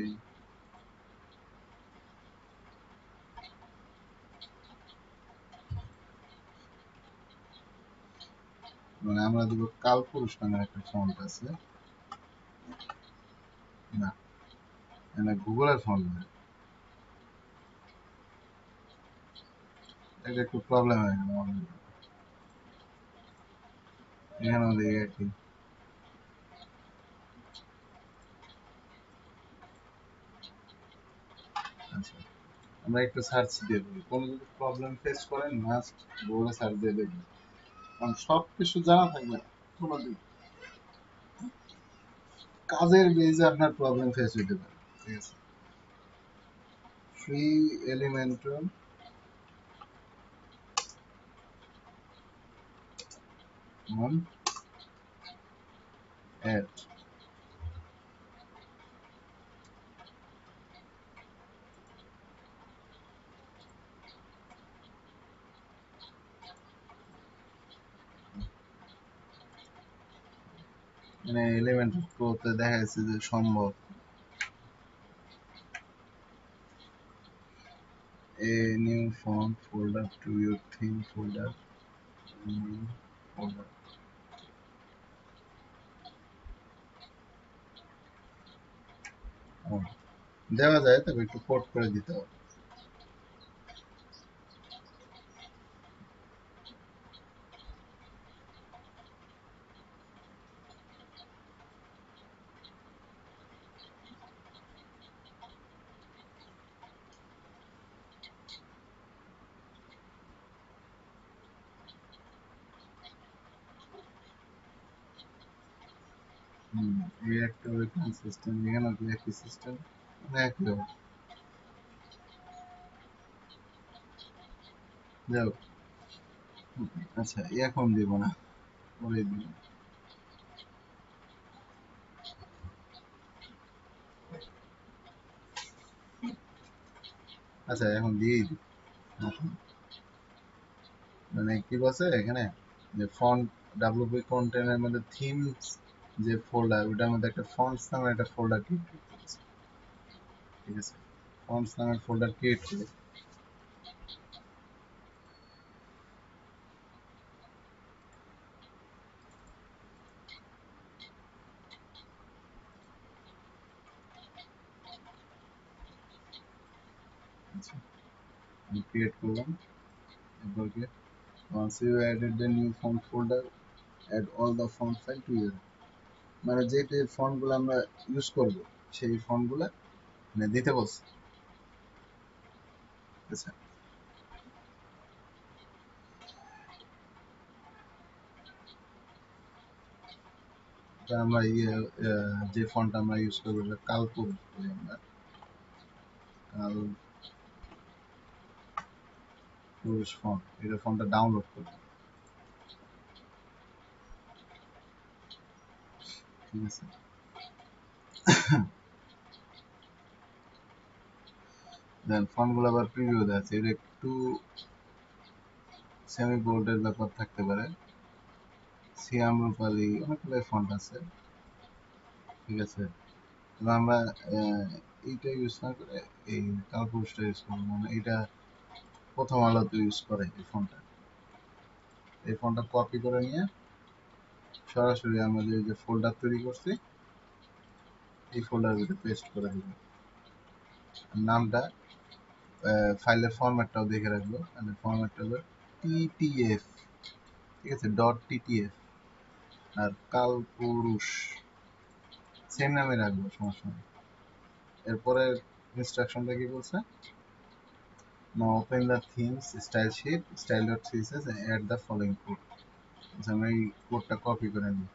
Speaker 1: মানে আমরা দিব কালপুরুষ নামের একটা ফন্ট আছে, না মানে গুগলের ফন্ট না, এটা একটু প্রবলেম হয়ে গেল আমাদের। এখানেও দেখি একই। আচ্ছা, আমরা একটু সার্চ দিয়ে দিই, কোনো যদি প্রবলেম ফেস করেন মাস্ট গুগলে সার্চ দিয়ে দেখবেন, কারণ সব কিছু জানা থাকবে না কোনোদিন, কাজের বেজে আপনার প্রবলেম ফেস হইতে পারে, ঠিক আছে। ফ্রি এলিমেন্টর অন অ্যাড, মানে এলিমেন্টর প্রোতে দেখা যাচ্ছে যে সম্ভব a new font folder to your theme folder, new folder, ও, দেওয়া যায়, তবে একটু পোর্ট করে দিতে হবে। এই একটা ওয়েটিং সিস্টেম, এখানে কি একই সিস্টেম, মানে একই হবে, যাও। আচ্ছা, এখন দিব না, পরে দিব। আচ্ছা, এখন দিয়েই দিই। মানে কি বলছে এখানে, যে ফন্ট ডাব্লিউপি কন্টেন্টের মধ্যে থিমস যে ফোল্ডার, ওটার মধ্যে একটা ফন্টস নামের একটা ফোল্ডার ক্রিয়েট করতে হবে, ঠিক আছে। ফন্টস নামের ফোল্ডার ক্রিয়েট করে, আচ্ছা আমি ক্রিয়েট করলাম। এরপর কি, once you added the new font folder, add all the font file to your, মানে যে ফন্ট গুলো আমরা ইউজ করব সেই ফন্ট গুলা মানে দিতে বলছে, আচ্ছা। তা আমরা ইয়ে যে ফন্ট আমরা ইউজ করবো কালপুর করি আমরা, কাল পুরুষ ফন্ট, এটা ফন্টটা ডাউনলোড করব, ঠিক আছে। দেন ফন্টগুলো আবার প্রিভিউ দেওয়া আছে, এটা একটু সেমি বোল্ডের ব্যাপার থাকতে পারে। সিয়াম রূপালি অনেকগুলো ফন্ট আছে, ঠিক আছে। তবে আমরা এইটা ইউজ না করে এই কালপুরুষটা ইউজ করবো, মানে এটা প্রথম আলোতে ইউজ করে এই ফন্টটা। এই ফন্টটা কপি করে নিয়ে সরাসরি আমাদের যে ফোল্ডার তৈরি করছি এই ফোল্ডার ভিতরে পেস্ট করে দিব। নামটা ফাইলের ফরম্যাটটাও দেখে রাখবো, ফাইলের ফরম্যাটটা হলো টিটিএফ, ঠিক আছে, ডট টিটিএফ। আর কালপুরুষ সেম নামে রাখবো, সমস্যা নেই। এরপরে ইনস্ট্রাকশনটা কি বলছে, now open the themes style sheet style.css and add the following code। আমি এই কোডটা কপি করে নিই।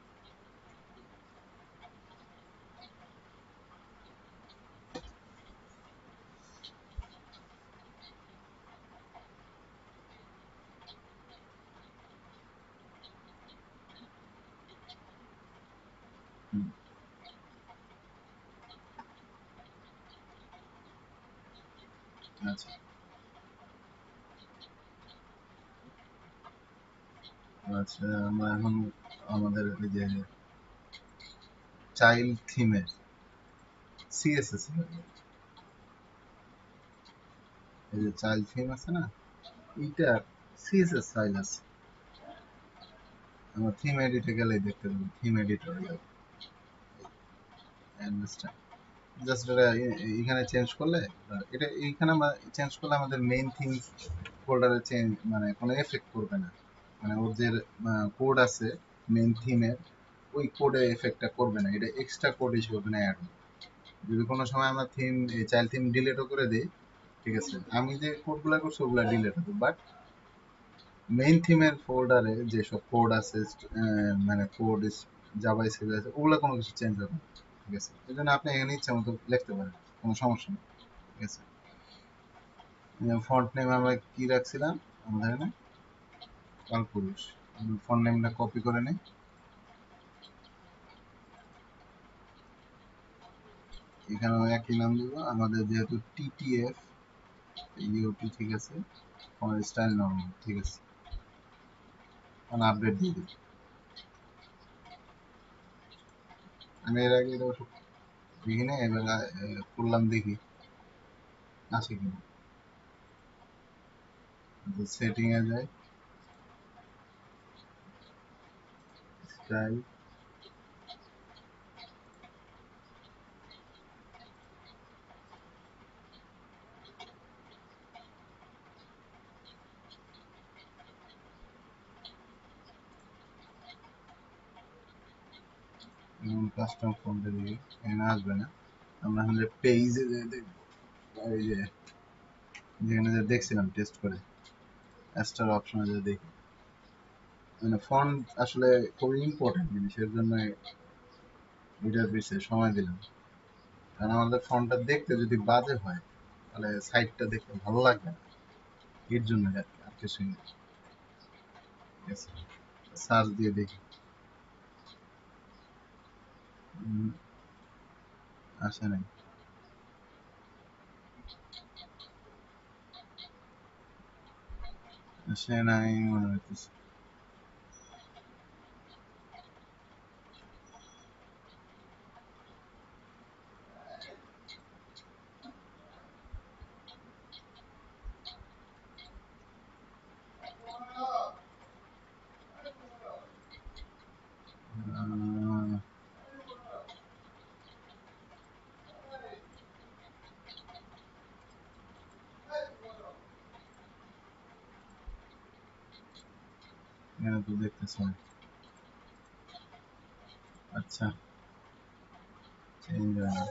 Speaker 1: আচ্ছা আচ্ছা, আমরা এখন আমাদের এই যে চাইল্ড থিমের সিএসএস, এই যে চাইল্ড থিম আছে না, এইটা সিএসএস ফাইল আছে। আমরা থিম এডিটে গেলেই দেখতে পাবো, থিম এডিটর জাস্ট এটা এখানে চেঞ্জ করলে, এটা এইখানে চেঞ্জ করলে আমাদের মেইন থিম ফোল্ডারে চেঞ্জ মানে কোনো এফেক্ট করবে না, মানে ওর যে কোড আছে মেইন থিমের ওই কোডে এফেক্টটা করবে না, এটা এক্সট্রা কোড হিসেবে ওখানে অ্যাড হবে। যদি কোনো সময় আমরা থিম এই চাইল্ড থিম ডিলিটও করে দিই, ঠিক আছে, আমি যে কোডগুলো করছি ওগুলো ডিলিট হবে, বাট মেইন থিমের ফোল্ডারে যেসব কোড আছে মানে কোড জাভা স্ক্রিপ্ট আছে ওগুলো কোনো কিছু চেঞ্জ হবে না, ঠিক আছে। এই জন্য আপনি এখানে ইচ্ছা মতো লিখতে পারেন, কোনো সমস্যা নেই, ঠিক আছে। ফন্ট নেম আমরা কি রাখছিলাম আমাদের এখানে, কালপুরুষ। ফন্ট নেমটা কপি করে নিই, এখানেও একই নাম দিব আমাদের, যেহেতু টিটিএফ ইউটি, ঠিক আছে, ফন্ট স্টাইল নরমাল, ঠিক আছে। মানে আপডেট দিয়ে দিই। আমি এর আগে এটা ওসব দেখি না, এবার করলাম, দেখি আছে কিনা। সেটিং এ যায়, স্টাইল, কাস্টম ফন্টে দিকে এখানে আসবে না। আমরা হলে পেজে দেখবো, এই যে যেখানে যে দেখছিলাম টেস্ট করে এক্সট্রা অপশনে যে দেখি, মানে ফন্ট আসলে খুবই ইম্পর্টেন্ট জিনিস, এর জন্য এটার পিছিয়ে সময় দিলাম। কারণ আমাদের ফন্টটা দেখতে যদি বাজে হয় তাহলে সাইটটা দেখতে ভালো লাগবে না, এর জন্য আর কি, আর কিছুই না। ঠিক আছে, সার্চ দিয়ে দেখি। আসে নাই, আসে নাই মনে হইতেছে। এখানে তো দেখতেছি না। আচ্ছা, চেঞ্জ হয় না।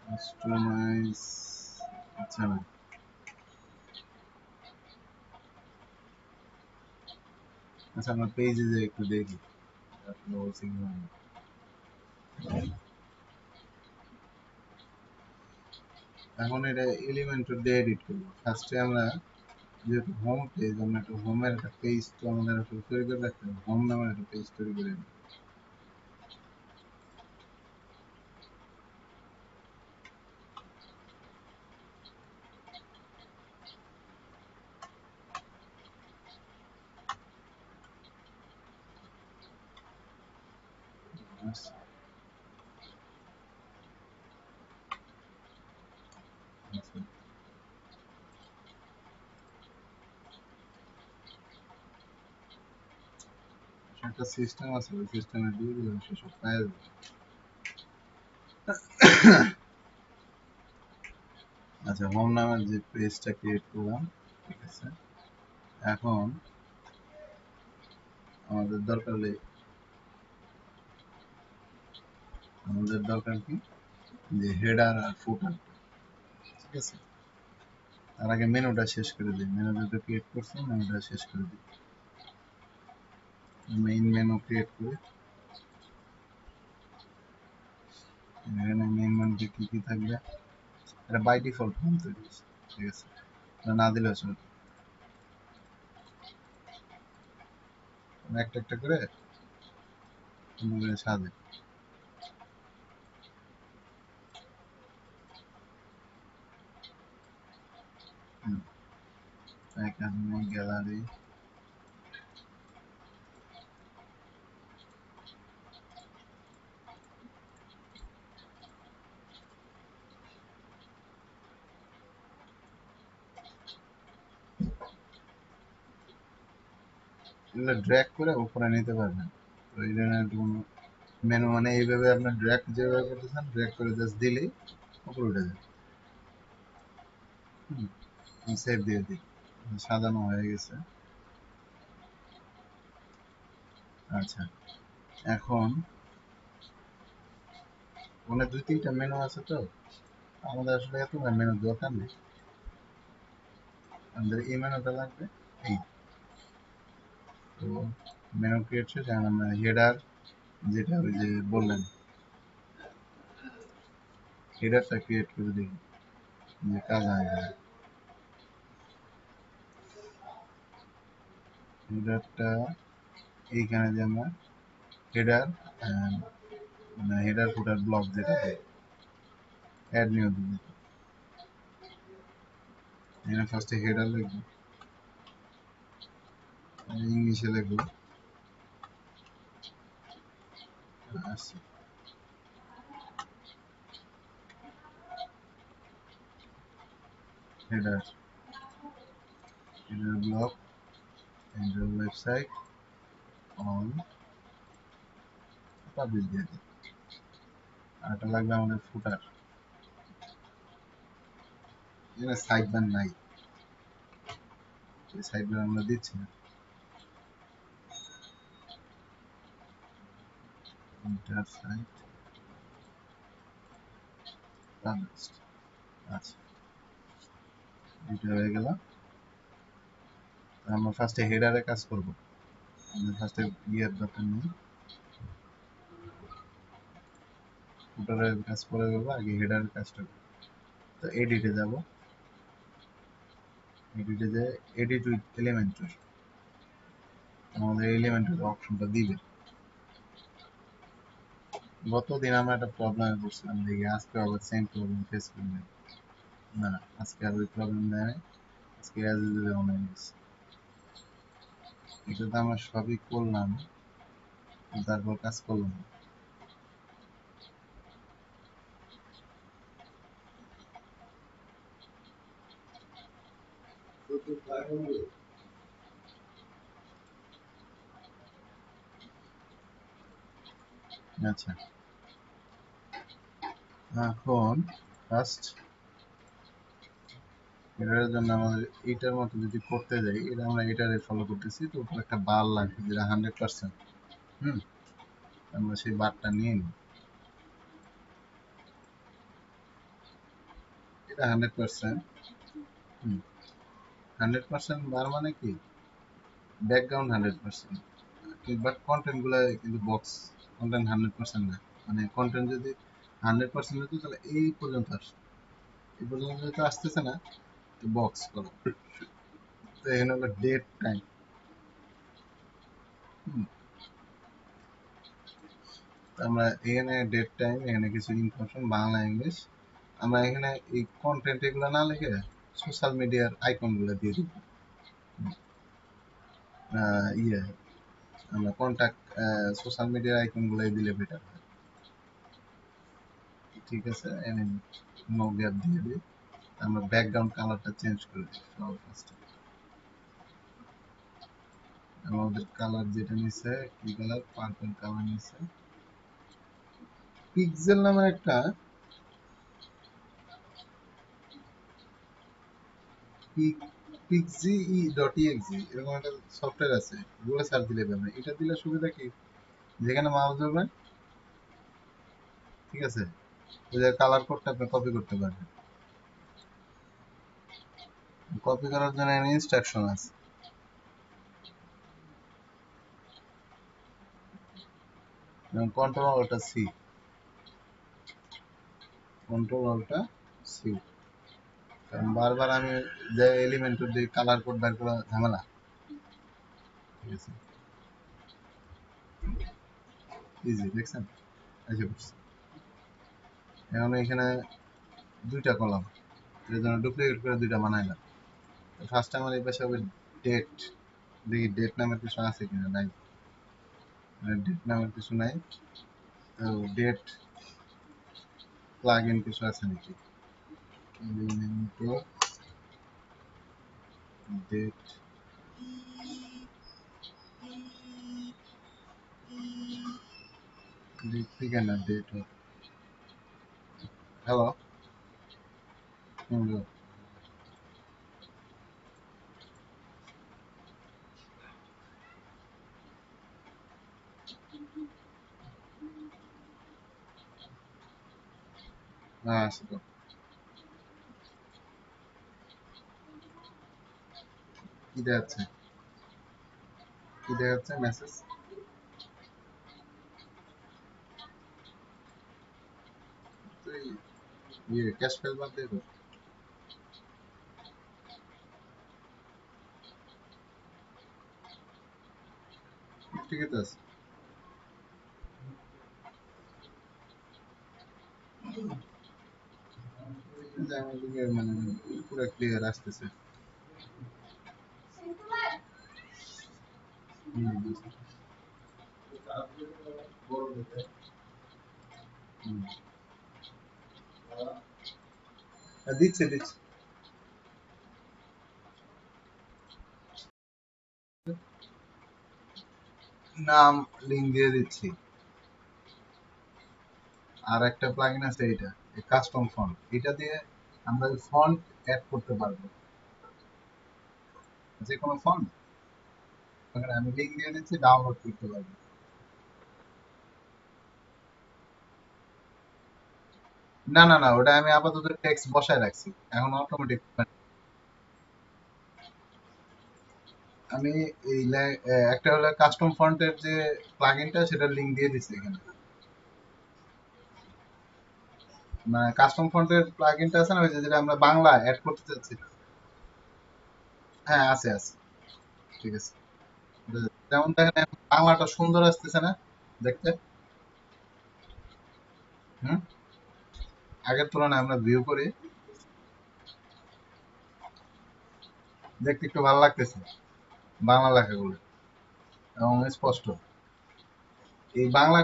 Speaker 1: কাস্টমাইজ, আচ্ছা না, আচ্ছা আমরা পেজে যে একটু দেখি আসলে বলছি কি না। এখন এটা এলিমেন্টর দিয়ে এডিট করবো। ফার্স্টে আমরা যেহেতু হোম পেজ, আমরা একটা হোমের একটা পেজ তো আমাদের আসলে তৈরি করে রাখতে হবে। হোম নামের একটা পেজ তৈরি করে নিই। আচ্ছা, আচ্ছা। একটা সিস্টেম আছে, ওই সিস্টেমে দিয়ে দিলে সেসব পাওয়া যাবে। আচ্ছা, হোম নামের যে পেজটা ক্রিয়েট করলাম, ঠিক আছে। এখন আমাদের দরকার কি যে হেডার আর ফুটার, ঠিক আছে। তার আগে মেনুটা শেষ করে দিই। মেনুটা তো ক্রিয়েট করছি, মেনুটা শেষ করে দিই। মেইন মেনু ক্রিয়েট করে এখানে মেইন মেনুতে কি কি থাকবে, এটা বাই ডিফল্ট হোম তৈরি হয়েছে, ঠিক আছে। এটা না দিলেও চলবে। একটা একটা করে সুন্দর করে সাজে। এখানে গ্যালারি, এগুলো ড্র্যাগ করে উপরে নিতে পারবেন। তো এই জন্য মেনু মানে এইভাবে আপনার ড্র্যাগ যেভাবে করতেছেন, ড্র্যাগ করে জাস্ট দিলেই উপরে উঠে যাবে। সেভ দিয়ে দিই, সাজানো হয়ে গেছে। আচ্ছা, এখন মানে দুই তিনটা মেনু আছে তো, আমাদের আসলে এত মেনু দরকার নেই। আমাদের এই মেনুটা লাগবে। এই তো মেনু ক্রিয়েট শেষ, এখন আমরা হেডার, যেটা ওই যে বললেন, হেডারটা ক্রিয়েট করে দিই যে কাজ হয়। হেডারটা এইখানে যে আমরা হেডার, মানে হেডার ফুটার ব্লক যেটা অ্যাড নিউ দিই, এখানে ফার্স্টে হেডার লিখবো, ইংলিশে লিখবো। আচ্ছা, header, header block, header website on public দিয়ে দিই। আর এটা লাগবে আমাদের ফুটার, এখানে সাইড বার নাই, এই সাইড বার আমরা দিচ্ছি না। Enter site published. আচ্ছা, এটা হয়ে গেল। আমরা ফার্স্টে হেডারে কাজ করব। আমরা ফার্স্টে ইয়ের দরকার নেই, ফুটারের কাজ করে দেবো, আগে হেডারের কাজটা করবো। তো এডিটে যাব, এডিটে যে এডিট উইথ এলিমেন্টর, আমাদের এলিমেন্টর অপশনটা দিবে। গতদিন আমরা একটা প্রবলেমে পড়ছিলাম, দেখি আজকে আবার সেম প্রবলেম ফেস করি না। না, আজকে আর ওই প্রবলেম দেয়, আজকে অ্যাজ ইউজুয়াল অন হয়ে গেছে। এটা তো আমরা সবই করলাম, তারপর কাজ করলাম। আচ্ছা, এখন ফার্স্ট এটার জন্য আমাদের এইটার মতো যদি করতে যাই, এটা আমরা এটারে ফলো করতেছি, তো উপরে একটা বার লাগবে যেটা 100%। হুম, আমরা সেই বারটা নিয়ে নিই। এটা 100%। হুম, 100% বার মানে কি, ব্যাকগ্রাউন্ড 100%। বাট কন্টেন্ট গুলা কিন্তু বক্স কন্টেন্ট 100% না, মানে কন্টেন্ট যদি 100% হতো তাহলে এই পর্যন্ত আসছে, এই পর্যন্ত যেহেতু আসতেছে না, তো বক্স করা। তো এখানে হলো ডেট টাইম। আমরা এখানে ডেট টাইম, এখানে কিছু ইনফরমেশন বাংলা ইংলিশ, আমরা এখানে এই কন্টেন্ট এগুলো না লিখে সোশ্যাল মিডিয়ার আইকন গুলো দিয়ে দিব। ইয়ে আমরা কন্টাক্ট সোশ্যাল মিডিয়ার আইকন গুলো দিলে বেটার হয়। ঠিক আছে, এখানে নো গ্যাপ দিয়ে দিই। আমরা ব্যাকগ্রাউন্ড কালারটা চেঞ্জ করে দিই সবার ফার্স্টে। আমাদের কালার যেটা নিছে কি কালার, পার্পল কালার নিছে। পিক্সেল নামের একটা pixie.exe এরকম একটা সফটওয়্যার আছে, গুগলে সার্চ দিলে পাবেন। এটা দিলে সুবিধা কি, যেখানে মাউস ধরবেন, ঠিক আছে, ওই যে কালার কোডটা আপনি কপি করতে পারবেন। কপি করার জন্য ইনস্ট্রাকশন আছে। Control অল্টা C, control অল্টা C. কারণ বারবার আমি যে এলিমেন্ট দিয়ে কালার কোড বের করা ঝামেলা। ঠিক আছে, ইজি দেখছেন, এই যে করছি। এখন এখানে দুইটা কলাম, এর জন্য ডুপ্লিকেট করে দুইটা বানাইলাম। ফার্স্ট আমার এই পাশে হবে ডেট, দেখি ডেট নামের কিছু আছে কিনা, নাই। ডেট নামের কিছু নাই, তো ডেট প্লাগইন কিছু আছে নাকি, ডেট ডেট থেকে না ডেট, হ্যালো, হ্যাঁ আছে তো। কি দেখাচ্ছে, কি দেখাচ্ছে মেসেজ, তো ইয়ে ক্যাশ ফাইল বাদ দিয়ে দাও। ঠিকই তো আছে, যে আমার দিকে মানে পুরো ক্লিয়ার আসতেছে। দিচ্ছে দিচ্ছে, নাম লিঙ্ক দিয়ে দিচ্ছি। আর একটা প্লাগইন আছে, এইটা কাস্টম ফন্ট, এটা দিয়ে আমরা ফন্ট অ্যাড করতে পারবো, যে কোনো ফন্ট ওখানে আমি লিঙ্ক দিয়ে দিচ্ছি, ডাউনলোড করতে পারবো। না না না, ওটা আমি আপাতত টেক্সট বসায় রাখছি, এখন অটোমেটিক। আমি এই একটা হলো কাস্টম ফন্টের যে প্লাগইনটা, সেটার লিংক দিয়ে দিচ্ছি এখানে। মানে কাস্টম ফন্টের প্লাগইনটা আছে না, ওই যে যেটা আমরা বাংলা অ্যাড করতে চাচ্ছি। হ্যাঁ আছে আছে, ঠিক আছে। যেমন দেখেন এখন বাংলাটা সুন্দর আসতেছে না দেখতে, হুম, আগের তুলনায় আমরা ভিউ করি, দেখতে একটু ভালো লাগতেছে বাংলা লেখাগুলো এবং স্পষ্ট। এই বাংলা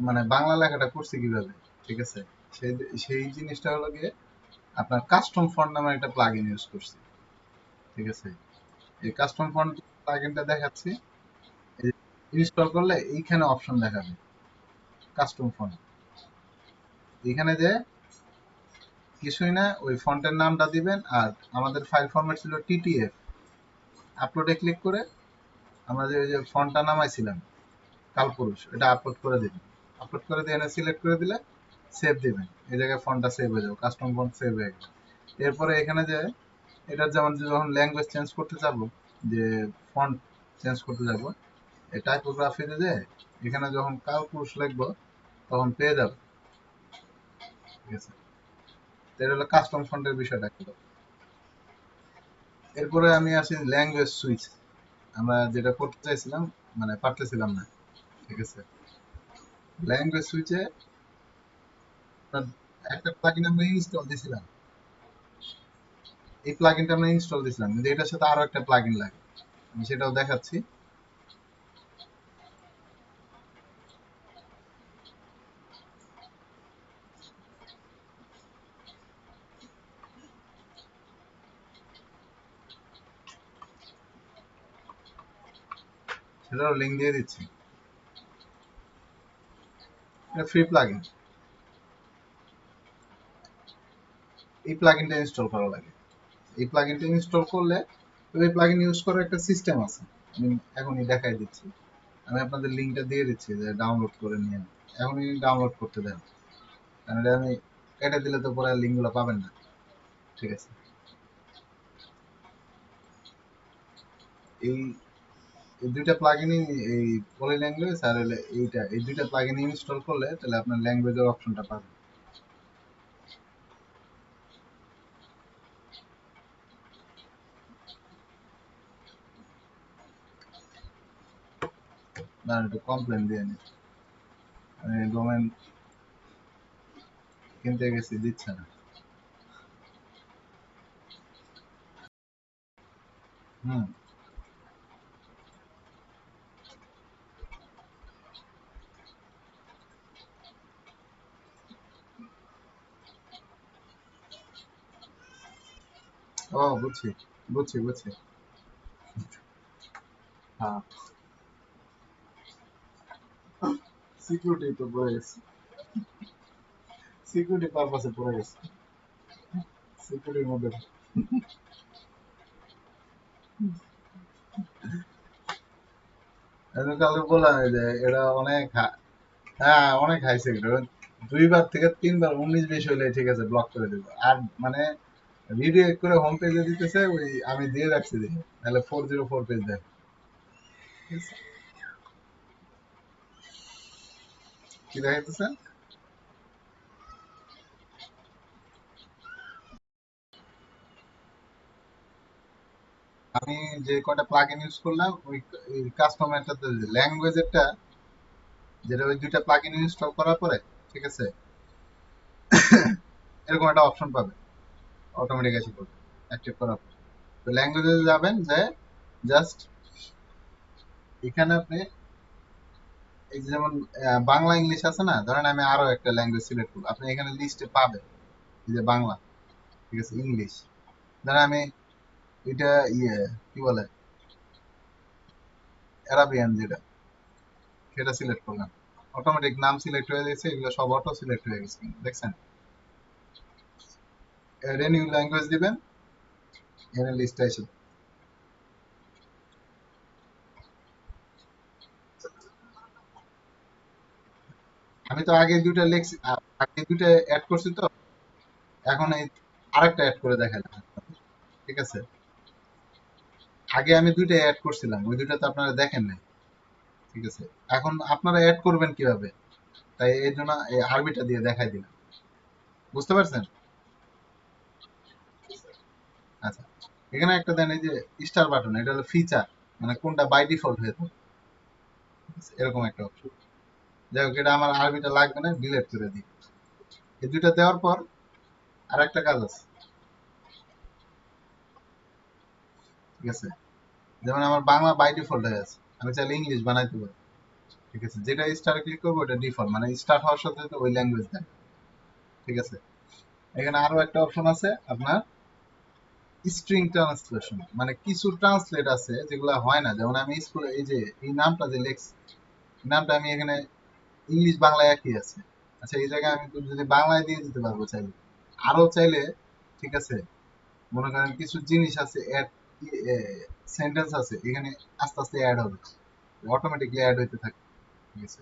Speaker 1: মানে বাংলা লেখাটা করছে কিভাবে, ঠিক আছে, সেই সেই জিনিসটা হলো গিয়ে আপনার কাস্টম ফন্ট নামে একটা প্লাগইন ইউজ করছি। ঠিক আছে, এই কাস্টম ফন্ট প্লাগইনটা দেখাচ্ছি, ইনস্টল করলে এইখানে অপশন দেখাবে কাস্টম ফন্ট। এখানে যে কিছুই না, ওই ফন্টের নামটা দিবেন, আর আমাদের ফাইল ফরম্যাট ছিল টিটিএফ। আপলোডে ক্লিক করে আমরা যে ওই যে ফন্টটা নামাইছিলাম কালপুরুষ, এটা আপলোড করে দিবেন। আপলোড করে দিয়ে এনে সিলেক্ট করে দিলে সেভ দিবেন, এই জায়গায় ফন্টটা সেভ হয়ে যাবে, কাস্টম ফন্ট সেভ হয়ে গেল। এরপরে এখানে যে এটার যেমন যখন ল্যাঙ্গুয়েজ চেঞ্জ করতে যাবো, যে ফন্ট চেঞ্জ করতে যাবো, এই টাইপোগ্রাফিতে যে এখানে যখন কালপুরুষ লিখবো তখন পেয়ে যাবে। ঠিক আছে, এটা হলো কাস্টম ফন্টের বিষয়টা। এরপরে আমি আসি ল্যাঙ্গুয়েজ সুইচ। আমরা যেটা করতে চাইছিলাম মানে পারতেছিলাম না। ঠিক আছে, ল্যাঙ্গুয়েজ সুইচে একটা প্লাগইন আমরা ইনস্টল দিছিলাম। এই প্লাগইনটা আমরা ইনস্টল দিছিলাম, কিন্তু এটার সাথে আরো একটা প্লাগইন লাগে। আমি সেটাও দেখাচ্ছি। সেটাও লিঙ্ক দিয়ে দিচ্ছি। এটা ফ্রি প্লাগইন। এই প্লাগইনটা ইনস্টল করা লাগে। এই প্লাগইনটা ইনস্টল করলে এই প্লাগইন ইউজ করার একটা সিস্টেম আছে, আমি এখনই দেখাই দিচ্ছি। আমি আপনাদের লিঙ্কটা দিয়ে দিচ্ছি যে ডাউনলোড করে নিয়ে এখনই ডাউনলোড করতে দেন, কারণ এটা আমি কেটে দিলে তো পরে লিঙ্কগুলো পাবেন না। ঠিক আছে, এই এই দুইটা প্লাগইনই, এই পলি ল্যাঙ্গুয়েজ আর এইটা, এই দুইটা প্লাগইন ইনস্টল করলে তাহলে আপনার ল্যাঙ্গুয়েজের অপশনটা পাবেন। না একটু কমপ্লেন দিয়ে নি, আমি ডোমেন কিনতে গেছি দিচ্ছে না। হুম, ও বুঝছি বুঝছি বুঝছি। হ্যাঁ, সিকিউরিটি তো পড়ে গেছে, সিকিউরিটি পারপাসে পড়ে গেছে, সিকিউরিটির মধ্যে। আমি কালকে বললাম এই যে এটা অনেক হ্যাঁ অনেক হাই সিকিউরিটি, দুইবার থেকে তিনবার 19-20 হইলে ঠিক আছে ব্লক করে দেবো। আর মানে ভিডিও করে হোম পেজে দিতেছে, ওই আমি দিয়ে রাখছি দেখি, তাহলে 404 পেজ দেয়। ঠিক আছে? কি দেখাইতেছে? আমি যে কয়টা প্লাগইন ইউজ করলাম ওই কাস্টমারটাতে ল্যাঙ্গুয়েজেরটা, যেটা ওই দুইটা প্লাগইন ইনস্টল করার পরে ঠিক আছে এরকম একটা অপশন পাবে, অটোমেটিক এসে পড়বে অ্যাক্টিভ করার পর। তো ল্যাঙ্গুয়েজে যাবেন, যে জাস্ট এখানে আপনি এই যে যেমন বাংলা ইংলিশ আছে না, ধরেন আমি আরো একটা ল্যাঙ্গুয়েজ সিলেক্ট করবো, আপনি এখানে লিস্টে পাবেন এই যে বাংলা, ঠিক আছে, ইংলিশ, ধরেন আমি এটা ইয়ে কি বলে অ্যারাবিয়ান যেটা, সেটা সিলেক্ট করলাম, অটোমেটিক নাম সিলেক্ট হয়ে গেছে, এগুলো সব অটো সিলেক্ট হয়ে গেছে, দেখছেন? রেনিউ ল্যাঙ্গুয়েজ দিবেন, এখানে লিস্টে এসে। আমি তো আগে দুইটা লেখছি, আগে দুইটা অ্যাড করছি তো, এখন এই আরেকটা অ্যাড করে দেখালাম। ঠিক আছে, আগে আমি দুইটা অ্যাড করছিলাম, ওই দুইটা তো আপনারা দেখেন নাই। ঠিক আছে, এখন আপনারা অ্যাড করবেন কিভাবে, তাই এই জন্য এই আরবিটা দিয়ে দেখাই দিলাম। বুঝতে পারছেন? আচ্ছা, এখানে একটা দেন এই যে স্টার বাটন, এটা হলো ফিচার, মানে কোনটা বাই ডিফল্ট হয়ে থাকে, এরকম একটা অপশন। যাই হোক, এটা আমার আরবিটা লাগবে না, ডিলিট করে দিই। এই দুইটা দেওয়ার পর আর একটা কাজ আছে। ঠিক আছে, যেমন আমার বাংলা বাই ডিফল্ট হয়ে আছে, আমি চাইলে ইংলিশ বানাইতে পারি। ঠিক আছে, যেটা স্টারে ক্লিক করবো ওটা ডিফল্ট, মানে স্টার্ট হওয়ার সাথে সাথে ওই ল্যাঙ্গুয়েজ দেয়। ঠিক আছে, এখানে আরো একটা অপশন আছে আপনার স্ট্রিং ট্রান্সলেশন, মানে কিছু ট্রান্সলেট আছে যেগুলো হয় না, যেমন আমি স্কুলে এই যে এই নামটা যে লেখছি, এই নামটা আমি এখানে ইংলিশ বাংলা একই আছে। আচ্ছা, এই জায়গায় আমি তো যদি বাংলায় দিয়ে দিতে পারবো চাইলে, আরো চাইলে, ঠিক আছে, মনে করেন কিছু জিনিস আছে অ্যাড, সেন্টেন্স আছে এখানে আস্তে আস্তে অ্যাড হবে, অটোমেটিকলি অ্যাড হইতে থাকে। ঠিক আছে,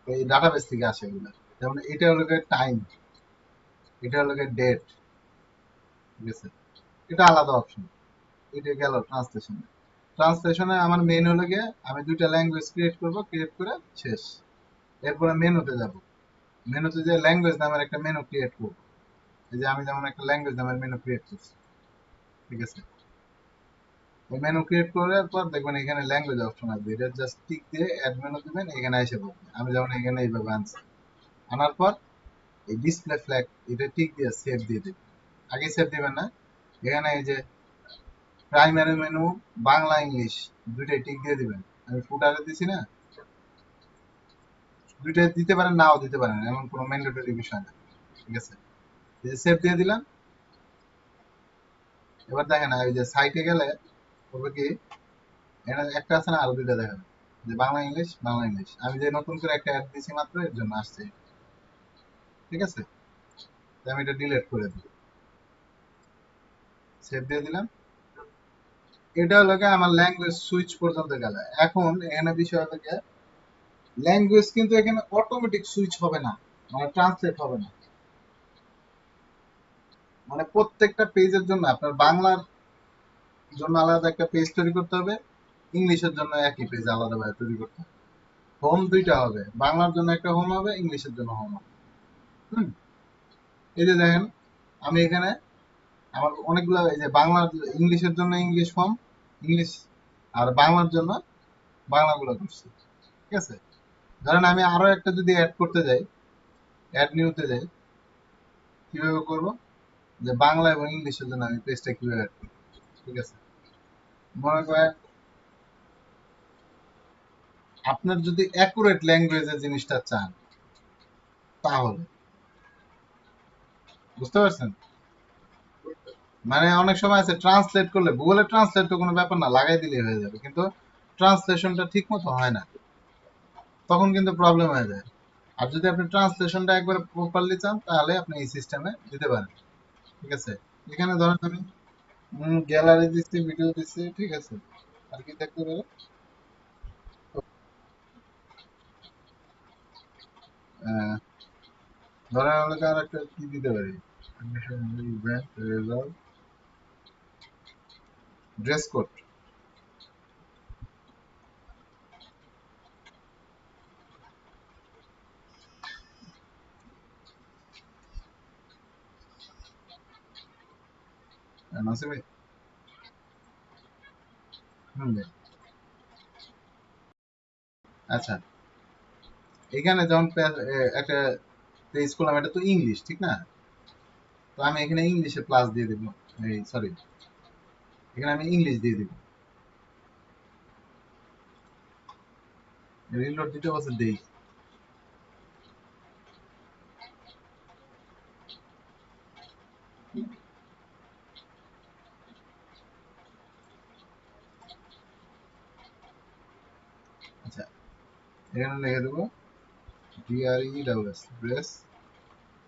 Speaker 1: তো এই ডাটাবেস থেকে আসে এগুলো। যেমন এটা হলো টাইম, এটা হলো ডেট। ঠিক আছে, এটা আলাদা অপশন, এটা গেল ট্রান্সলেশন। ট্রান্সলেশনে আমার মেইন হলো গিয়ে আমি দুইটা ল্যাঙ্গুয়েজ ক্রিয়েট করব, ক্রিয়েট করে শেষ। এরপরে মেনুতে যাব, মেনুতে যে ল্যাঙ্গুয়েজ নামের একটা মেনু ক্রিয়েট করব। এই যে আমি যেমন একটা ল্যাঙ্গুয়েজ নামের মেনু ক্রিয়েট করছি, ঠিক আছে। ওই মেনু ক্রিয়েট করার পর দেখবেন এখানে ল্যাঙ্গুয়েজ অপশন আসবে, এটা জাস্ট টিক দিয়ে অ্যাড মেনু দিবেন, এখানে এসে পড়বে। আমি যেমন এখানে এইভাবে আনছি, আনার পর এই ডিসপ্লে ফ্ল্যাগ এটা টিক দিয়ে সেভ দিয়ে দিবেন। আগে সেভ দিবেন না, এখানে এই যে প্রাইমারি মেনু বাংলা ইংলিশ দুইটাই টিক দিয়ে দিবেন। আমি ফুটারে দিছি না, দুইটাই দিতে পারেন নাও দিতে পারেন, এমন কোনো ম্যান্ডেটরি বিষয় না, ঠিক আছে। এই যে সেভ দিয়ে দিলাম। এবার দেখেন এই যে সাইটে গেলে হবে কি, এখানে একটা আছে না, আরো দুইটা দেখেন যে বাংলা ইংলিশ বাংলা ইংলিশ। আমি যে নতুন করে একটা অ্যাড দিছি মাত্র, এর জন্য আসছে, ঠিক আছে। তো আমি এটা ডিলিট করে দিই, সেভ দিয়ে দিলাম। এটা হলো গিয়ে আমার ল্যাঙ্গুয়েজ সুইচ পর্যন্ত গেল। এখন এখানে বিষয় হলো গিয়ে ল্যাঙ্গুয়েজ কিন্তু এখানে অটোমেটিক সুইচ হবে না, মানে ট্রান্সলেট হবে না। মানে প্রত্যেকটা পেজের জন্য আপনার বাংলার জন্য আলাদা একটা পেজ তৈরি করতে হবে, ইংলিশের জন্য একই পেজ আলাদাভাবে তৈরি করতে হবে। হোম দুইটা হবে, বাংলার জন্য একটা হোম হবে, ইংলিশের জন্য হোম হবে। হুম। এই যে দেখেন আমি এখানে আমার অনেকগুলো, এই যে বাংলা ইংলিশের জন্য ইংলিশ হোম, ইংলিশ আর বাংলার জন্য বাংলাগুলো করছি, ঠিক আছে। ধরেন আমি আরো একটা যদি অ্যাড করতে যাই, অ্যাড নিউতে যাই, কিভাবে করব, যে বাংলা এবং ইংলিশের জন্য আমি পেজটা কিভাবে অ্যাড করব, ঠিক আছে। মনে করেন আপনার যদি অ্যাকুরেট ল্যাঙ্গুয়েজের জিনিসটা চান, তাহলে বুঝতে পারছেন, মানে অনেক সময় আছে ট্রান্সলেট করলে, গুগলে ট্রান্সলেট তো কোনো ব্যাপার না, লাগাই দিলেই হয়ে যাবে, কিন্তু ট্রান্সলেশনটা ঠিক মতো হয় না, তখন কিন্তু প্রবলেম হয়ে যায়। আর যদি আপনি ট্রান্সলেশনটা একবার প্রপারলি চান, তাহলে আপনি এই সিস্টেমে দিতে পারেন, ঠিক আছে। এখানে ধরেন আমি গ্যালারি দিচ্ছি, ভিডিও দিচ্ছি, ঠিক আছে। আর কি দেখতে পারে, ধরেন আমাকে আর একটা কি দিতে পারি, ইভেন্ট রেজাল্ট ড্রেস কোড। নাসি ভাই, ভাই। আচ্ছা, এখানে যেমন একটা পেজ করলাম, এটা তো ইংলিশ, ঠিক না। তো আমি এখানে ইংলিশে প্লাস দিয়ে দিব, এই সরি, এখানে আমি ইংলিশ দিয়ে দিব। রিলোড দিতে বলছে, দেই। আচ্ছা, এখানে লিখে দেবো DRESS ড্রেস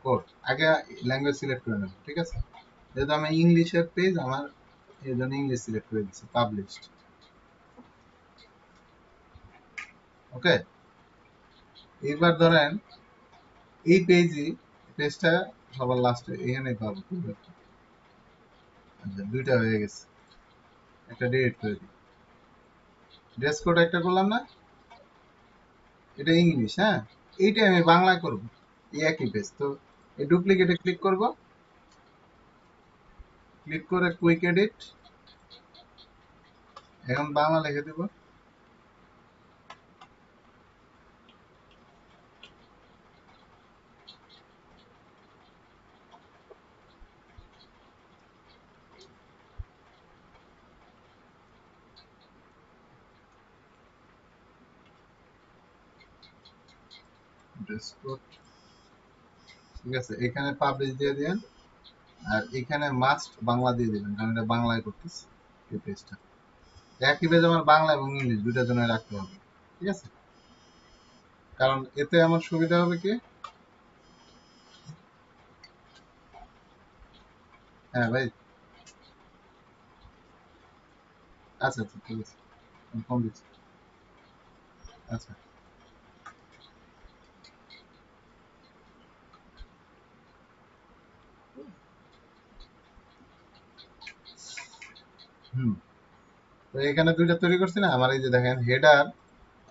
Speaker 1: কোড। আগে ল্যাঙ্গুয়েজ সিলেক্ট করে নেব, ঠিক আছে। যেহেতু আমি ইংলিশের পেজ আমার, এই জন্য ইংলিশ সিলেক্ট করে দিচ্ছি, পাবলিশড। ওকে, এইবার ধরেন এই পেজটা সবার লাস্টে এখানে পাবো। আচ্ছা, দুইটা হয়ে গেছে, একটা ডিলিট করে দিই। ড্রেস কোড একটা করলাম না, এটা ইংলিশ, হ্যাঁ। এইটা আমি বাংলায় করব, এই একই পেজ তো। এই ডুপ্লিকেটে ক্লিক করব, ক্লিক করে কুইক এডিট, এখন বাংলা লিখে দেব। ড্রেস কোড, ঠিক আছে। এখানে পাবলিশ দিয়ে দিন, আর এখানে মাস্ট বাংলা দিয়ে দিবেন, কারণ এটা বাংলায় করতেছি এই পেজটা। একই পেজ আমার বাংলা এবং ইংলিশ দুইটার জন্য রাখতে হবে, ঠিক আছে। কারণ এতে আমার সুবিধা হবে কি, হ্যাঁ ভাই। আচ্ছা আচ্ছা, ঠিক আছে, আমি ফোন দিচ্ছি। আচ্ছা। হুম। তো এখানে দুইটা তৈরি করছি না, আমার এই যে দেখেন হেডার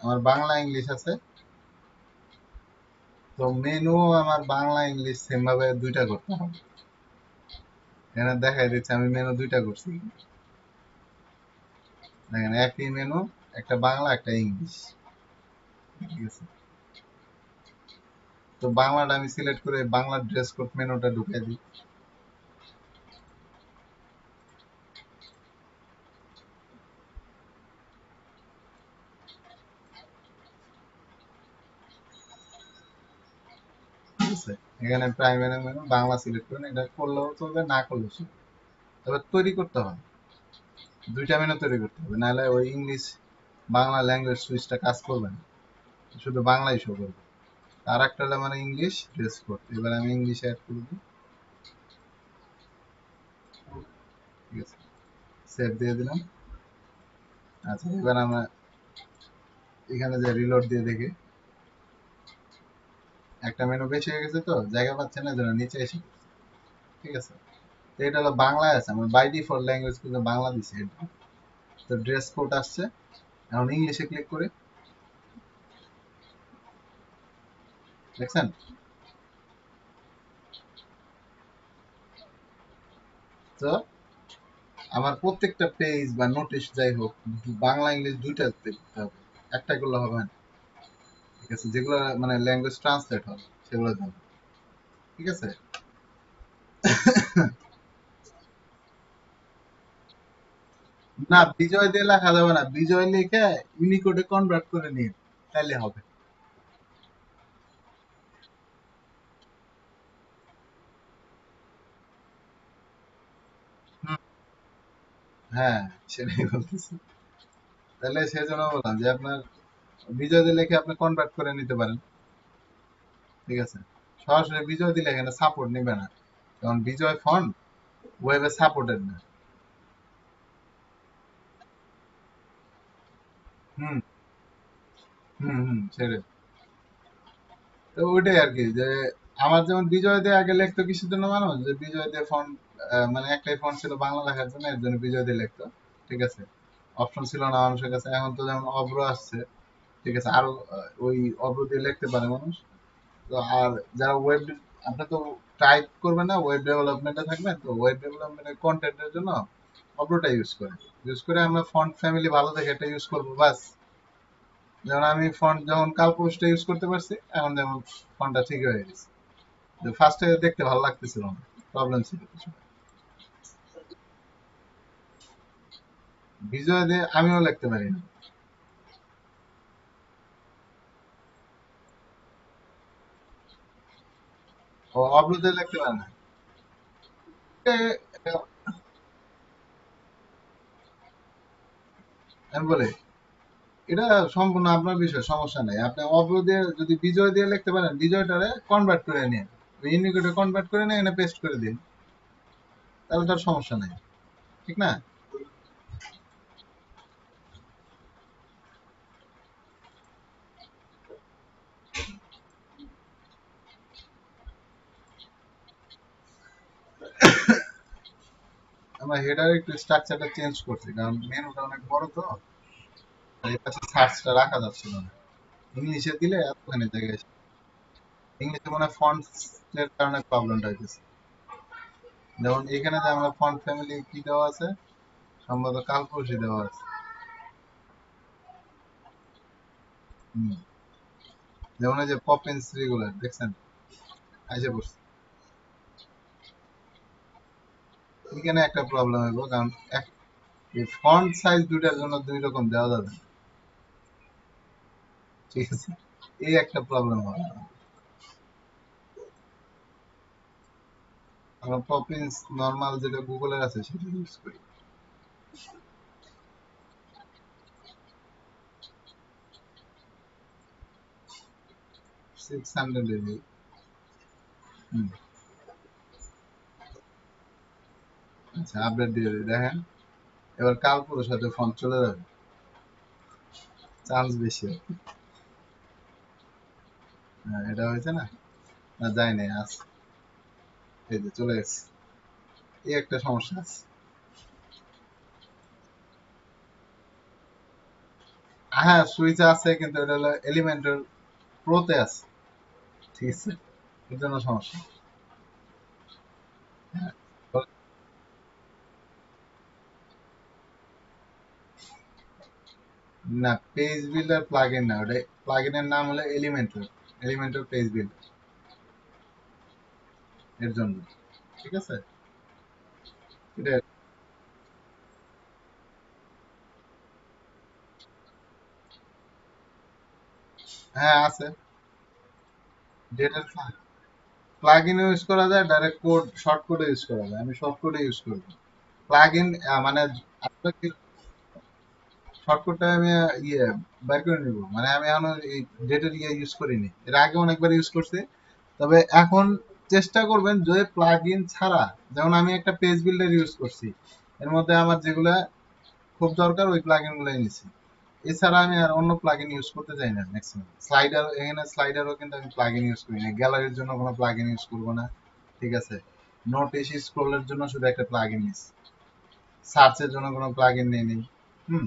Speaker 1: আমার বাংলা ইংলিশ আছে, তো মেনু আমার বাংলা ইংলিশ সেম ভাবে দুইটা করতে হবে। এখানে দেখাই দিচ্ছে আমি মেনু দুইটা করছি, দেখেন একই মেনু, একটা বাংলা একটা ইংলিশ, ঠিক আছে। তো বাংলাটা আমি সিলেক্ট করে বাংলা ড্রেস কোড মেনুটা ঢুকাই দিই। ঠিক আছে, এখানে প্রাইমারি মেনু বাংলা সিলেক্ট করেন, এটা করলেও চলবে না করলেও চলবে। তবে তৈরি করতে হবে, দুইটা মেনু তৈরি করতে হবে, নাহলে ওই ইংলিশ বাংলা ল্যাঙ্গুয়েজ সুইচটা কাজ করবে না, শুধু বাংলাই শো করবে। আর একটা হলো মানে ইংলিশ ড্রেস কোড, এবার আমি ইংলিশে অ্যাড করে দিই। ঠিক আছে, সেভ দিয়ে দিলাম। আচ্ছা, এবার আমরা এখানে যে রিলোড দিয়ে দেখি, একটা মেনু বেশি হয়ে গেছে, তো জায়গা পাচ্ছে না, জন্য নিচে এসে পড়ছে। ঠিক আছে, তো এটা হলো বাংলায় আছে, আমার বাই ডিফল্ট ল্যাঙ্গুয়েজ কিন্তু বাংলা দিছে এটা। তো ড্রেস কোড আসছে, এখন ইংলিশে ক্লিক করে দেখছেন। তো আমার প্রত্যেকটা পেজ বা নোটিশ যাই হোক, বাংলা ইংলিশ দুইটা দেখতে হবে, একটা করলে হবে না। ঠিক আছে, যেগুলো মানে ল্যাঙ্গুয়েজ ট্রান্সলেট হবে সেগুলো যাবে। ঠিক আছে, না বিজয় দিয়ে লেখা যাবে না, বিজয় লিখে ইউনিকোডে কনভার্ট করে নিন, তাহলে হবে। হুম, হ্যাঁ, সেটাই বলতেছি। তাহলে সেই জন্য বললাম যে আপনার বিজয় দিয়ে লিখে আপনি কনভার্ট করে নিতে পারেন। ঠিক আছে, সরাসরি বিজয় দিলে এখানে সাপোর্ট নিবে না, কারণ বিজয় ফন্ট ওয়েবে সাপোর্টেড না। হুম হুম হুম, সেটাই। তো ওইটাই আর কি, যে আমার যেমন বিজয় দিয়ে আগে লিখতো কিছুর জন্য মানুষ, যে বিজয় দিয়ে ফন্ট মানে একটাই ফন্ট ছিল বাংলা লেখার জন্য, এর জন্য বিজয় দিয়ে লিখতো। ঠিক আছে, অপশন ছিল না মানুষের কাছে, এখন তো যেমন অব্র আসছে, ঠিক আছে, আরো ওই অব্র দিয়ে লিখতে পারে মানুষ। তো আর যারা ওয়েব, আপনি তো টাইপ করবেন না, ওয়েব ডেভেলপমেন্টে থাকবেন, তো ওয়েব ডেভেলপমেন্টের কন্টেন্টের জন্য অব্রোটা ইউজ করে আমরা ফন্ট ফ্যামিলি ভালো দেখে এটা ইউজ করবো বাস। যেমন আমি ফন্ট যখন কালপুরুষটা ইউজ করতে পারছি, এখন যেমন ফন্টটা ঠিক হয়ে গেছে। ফার্স্টে দেখতে ভালো লাগতেছিল না, প্রবলেম ছিল কিছু। বিজয় দিয়ে আমিও লিখতে পারি না, ও অব্র দিয়ে লিখতে পারে না। আমি বলি, এটা সম্পূর্ণ আপনার বিষয়, সমস্যা নেই। আপনি অব্র দিয়ে যদি বিজয় দিয়ে লিখতে পারেন, বিজয়টারে কনভার্ট করে নিন, ইউনিকোডে কনভার্ট করে নিয়ে এনে পেস্ট করে দিন, তাহলে তার সমস্যা নেই। ঠিক না? আমরা হেডার একটু স্ট্রাকচারটা চেঞ্জ করছি, কারণ মেনুটা অনেক বড়, তো এই পাশে সার্চটা রাখা যাচ্ছিল না। ইংলিশে দিলে এতখানি জায়গায় ইংলিশে মানে ফন্টের কারণে প্রবলেমটা হইতেছে। যেমন এখানে যে আমরা ফন্ট ফ্যামিলি কি দেওয়া আছে, সম্ভবত কালপুরুষই দেওয়া আছে। হুম, যেমন এই যে পপিন্স রেগুলার দেখছেন, আইসে পড়ছে। এখানে একটা প্রবলেম হইব, কারণ এক ফন্ট সাইজ দুইটার জন্য দুই রকম দেওয়া যাবে না। ঠিক আছে, এই একটা প্রবলেম হবে। আমরা পপিন্স নর্মাল যেটা গুগলের আছে সেটা ইউজ করি। 600 এমবি। হুম, আচ্ছা, আপডেট দিয়ে দিই, দেখেন এবার কালপুরুষ সাথে ফন্ট চলে যাবে, চান্স বেশি আর কি। হ্যাঁ, এটা হয়েছে না, না যায় নাই আজ, এই যে চলে গেছে। এই একটা সমস্যা আছে। হ্যাঁ সুইচ আছে, কিন্তু এটা হলো এলিমেন্টের প্রোতে আছে, ঠিক আছে, এর জন্য সমস্যা। হ্যাঁ। না, পেজ বিল্ডার প্লাগইন না, ওটা প্লাগইনের নাম হলো এলিমেন্টর, এলিমেন্টর পেজ বিল্ডার, এর জন্য, ঠিক আছে। এটা হ্যাঁ আছে, ডেটার প্লাগইন ইউজ করা যায়, ডাইরেক্ট কোড শর্ট কোডে ইউজ করা যায়, আমি শর্ট কোডে ইউজ করব। প্লাগইন মানে আপনাকে শর্টকাটটা আমি ইয়ে বের করে নিব, মানে আমি এখন এই ডেটের ইয়ে ইউজ করিনি, এর আগে অনেকবার ইউজ করছি। তবে এখন চেষ্টা করবেন যে প্লাগ ইন ছাড়া, যেমন আমি একটা পেজ বিল্ডার ইউজ করছি, এর মধ্যে আমার যেগুলা খুব দরকার ওই প্লাগ ইন গুলাই নিছি। এছাড়া আমি আর অন্য প্লাগ ইন ইউজ করতে চাই না ম্যাক্সিমাম। স্লাইডার, এখানে স্লাইডারও কিন্তু আমি প্লাগ ইন ইউজ করি না, গ্যালারির জন্য কোনো প্লাগ ইন ইউজ করবো না, ঠিক আছে। নোট এসি স্ক্রোলের জন্য শুধু একটা প্লাগ ইন নিচ্ছি, সার্চের জন্য কোনো প্লাগ ইন নেই নেই। হুম।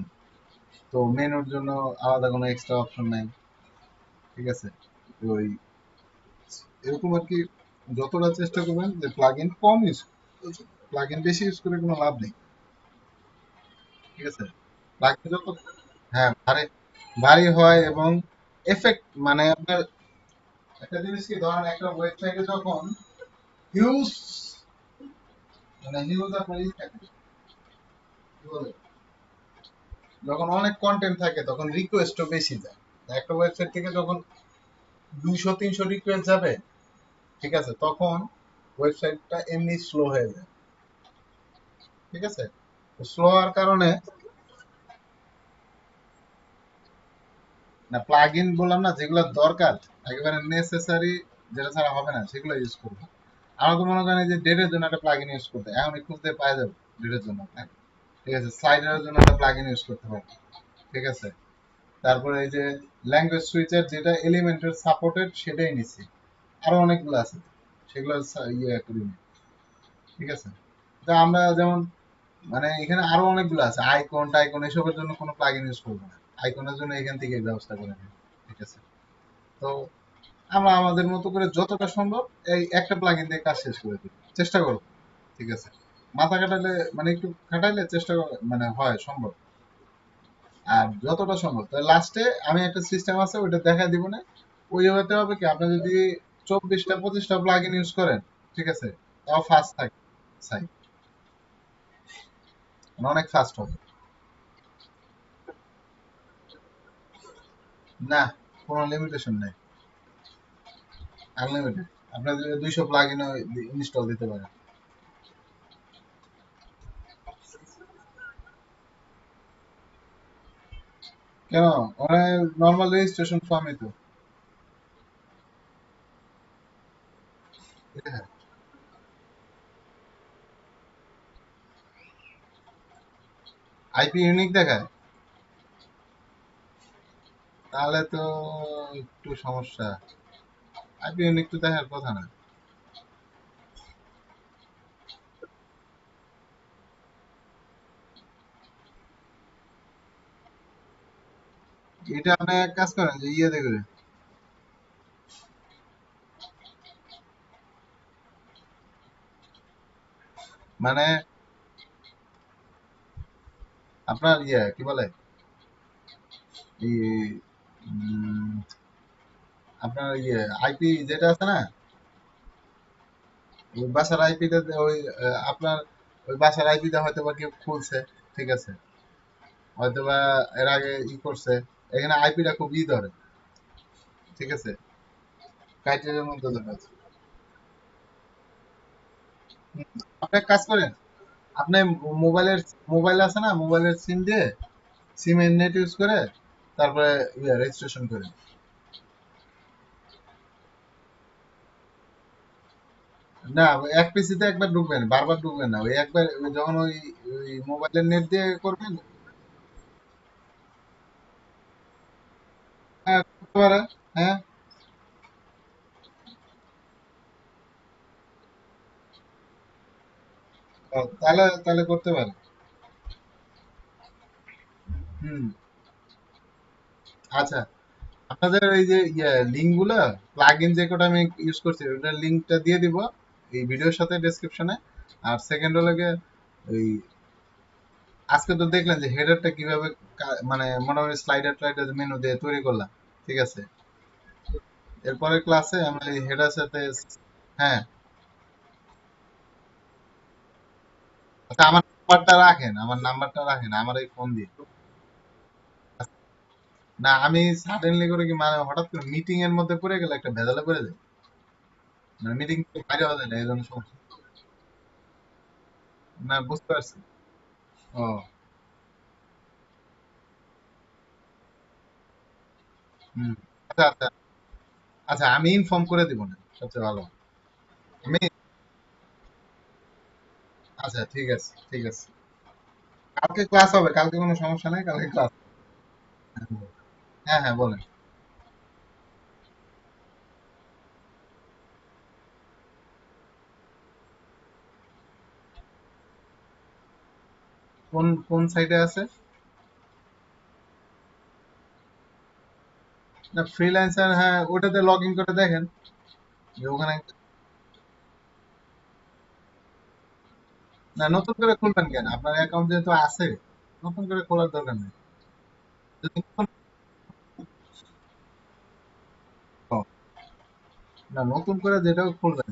Speaker 1: তো মেনুর জন্য আলাদা কোনো এক্সট্রা অপশন নাই, ঠিক আছে। তো ওই এরকম আর কি, যতটা চেষ্টা করবেন যে plug in com use, plug in বেশি ইউজ করে কোনো লাভ নেই, ঠিক আছে। প্লাগ ইন যত, হ্যাঁ ভারী, ভারী হয় এবং এফেক্ট, মানে আপনার একটা জিনিস কি, ধরেন একটা ওয়েবসাইটে যখন হিউজ, মানে হিউজ আপনার ই থাকে, কি বলে, যখন অনেক কন্টেন্ট থাকে তখন রিকোয়েস্টও বেশি যায়। একটা ওয়েবসাইট থেকে যখন 200-300 রিকোয়েস্ট যাবে, ঠিক আছে, তখন ওয়েবসাইটটা এমনি স্লো হয়ে যায়, ঠিক আছে। স্লো হওয়ার কারণে, না প্লাগ ইন বললাম না, যেগুলো দরকার একেবারে নেসেসারি, যেটা ছাড়া হবে না সেগুলো ইউজ করবো। আমার তো মনে করেন এই যে ডেটের জন্য একটা প্লাগ ইন ইউজ করতে, এখন খুঁজতে পাওয়া যাবে ডেটের জন্য, হ্যাঁ, ঠিক আছে। স্লাইডারের জন্য একটা প্লাগ ইন ইউজ করতে পারবো, ঠিক আছে। তারপরে এই যে ল্যাঙ্গুয়েজ সুইচার, যেটা এলিমেন্টের সাপোর্টেড সেটাই নিচ্ছি, আরো অনেকগুলো আছে, সেগুলো ইয়ে করিনি, ঠিক আছে। তা আমরা যেমন, মানে এখানে আরো অনেকগুলো আছে, আইকন টাইকন এসবের জন্য কোনো প্লাগ ইন ইউজ করবো না, আইকনের জন্য এখান থেকে ব্যবস্থা করে নেব, ঠিক আছে। তো আমরা আমাদের মতো করে যতটা সম্ভব এই একটা প্লাগইন দিয়ে কাজ শেষ করে দিই, চেষ্টা করব, ঠিক আছে। মাথা খাটালে, মানে একটু খাটাইলে চেষ্টা মানে হয় সম্ভব। আর যতটা সম্ভব তো লাস্টে আমি একটা সিস্টেম আছে ওইটা দেখা দিব না, ওই হতে হবে কি, আপনি যদি 24টা 25টা প্লাগইন ইউজ করেন, ঠিক আছে, তাও ফাস্ট থাকে সাইট, মানে অনেক ফাস্ট হবে। না, কোনো লিমিটেশন নেই, আনলিমিটেড, আপনার 200 প্লাগইন ইনস্টল দিতে পারেন। কেন, অনেক নর্মাল রেজিস্ট্রেশন ফর্মই তো। আইপি ইউনিক দেখায়, তাহলে তো একটু সমস্যা, আইপি ইউনিক তো দেখার কথা না। এটা আপনি এক কাজ করেন যে ইয়ে দেখবেন, মানে আপনার ইয়ে কি বলে, এই উম, আপনার ইয়ে আইপি যেটা আছে না, ওই বাসার আইপিটা, ওই আপনার ওই বাসার আইপিটা হয়তো বা কেউ খুলছে, ঠিক আছে, হয়তো বা এর আগে ই করছে, এখানে আইপিটা খুব ই ধরে, ঠিক আছে, ক্রাইটেরিয়ার মধ্যে ধরে আছে। আপনি এক কাজ করেন, আপনি মোবাইলের, মোবাইল আছে না, মোবাইলের সিম দিয়ে, সিমের নেট ইউজ করে তারপরে ইয়ে রেজিস্ট্রেশন করেন। না, এক পিসিতে একবার ঢুকবেন, বারবার ঢুকবেন না, ওই একবার যখন ওই ওই মোবাইলের নেট দিয়ে করবেন। হ্যাঁ করতে পারে, হ্যাঁ। ও, তাহলে তাহলে করতে পারে। হুম। আচ্ছা, আপনাদের এই যে লিঙ্ক গুলা প্লাগ ইন যে কটা আমি ইউজ করছি ওটার লিঙ্কটা দিয়ে দিব এই ভিডিওর সাথে ডেসক্রিপশনে। আর সেকেন্ড হলো গিয়ে ওই আজকে তো দেখলেন যে হেডারটা কিভাবে মানে মোটামুটি স্লাইডার টাইডার মেনু দিয়ে তৈরি করলাম, ঠিক আছে। এরপরের ক্লাসে আমরা এই হেডার সাথে, হ্যাঁ। আচ্ছা, আমার নাম্বারটা রাখেন আমার এই ফোন দিয়ে। না আমি সাডেনলি করে কি মানে হঠাৎ করে মিটিং এর মধ্যে পড়ে গেলে একটা ভেজালে পড়ে যায়, মানে মিটিং বাইরে হওয়া যায় না এই জন্য সমস্যা। না বুঝতে পারছি। ও, হুম। আচ্ছা আচ্ছা। আচ্ছা আমি ইনফর্ম করে দিব না, সবচেয়ে ভালো। আমি, আচ্ছা ঠিক আছে ঠিক আছে। কালকে ক্লাস হবে, কালকে কোনো সমস্যা নেই, কালকে ক্লাস। হ্যাঁ হ্যাঁ বলেন। কোন কোন সাইটে আছে? না ফ্রিল্যান্সার, হ্যাঁ ওটাতে লগ ইন করে দেখেন যে ওখানে। না নতুন করে খুলবেন কেন, আপনার অ্যাকাউন্ট যেহেতু আছে নতুন করে খোলার দরকার নেই। যদি ও, না নতুন করে যেটাও খুলবেন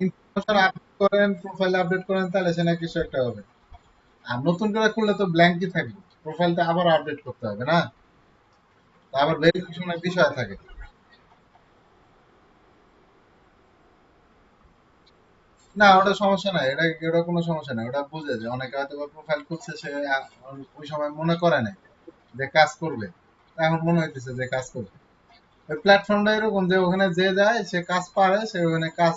Speaker 1: ইনফরমেশন আপডেট করেন, প্রোফাইল আপডেট করেন, তাহলে সে না কিছু একটা হবে। আর নতুন করে খুললে তো ব্ল্যাঙ্কই থাকবে, প্রোফাইলটা আবার আপডেট করতে হবে না, তো আবার ভেরিফিকেশনের বিষয় থাকে। না ওটা সমস্যা নাই, এটা এটা কোনো সমস্যা নাই, ওটা বুঝে যে অনেকে হয়তো প্রোফাইল খুলছে সে ওই সময় মনে করে নাই যে কাজ করবে, এখন মনে হইতেছে যে কাজ করবে। ওই প্ল্যাটফর্মটা এরকম যে ওখানে যে যায় সে কাজ পারে, সে ওখানে কাজ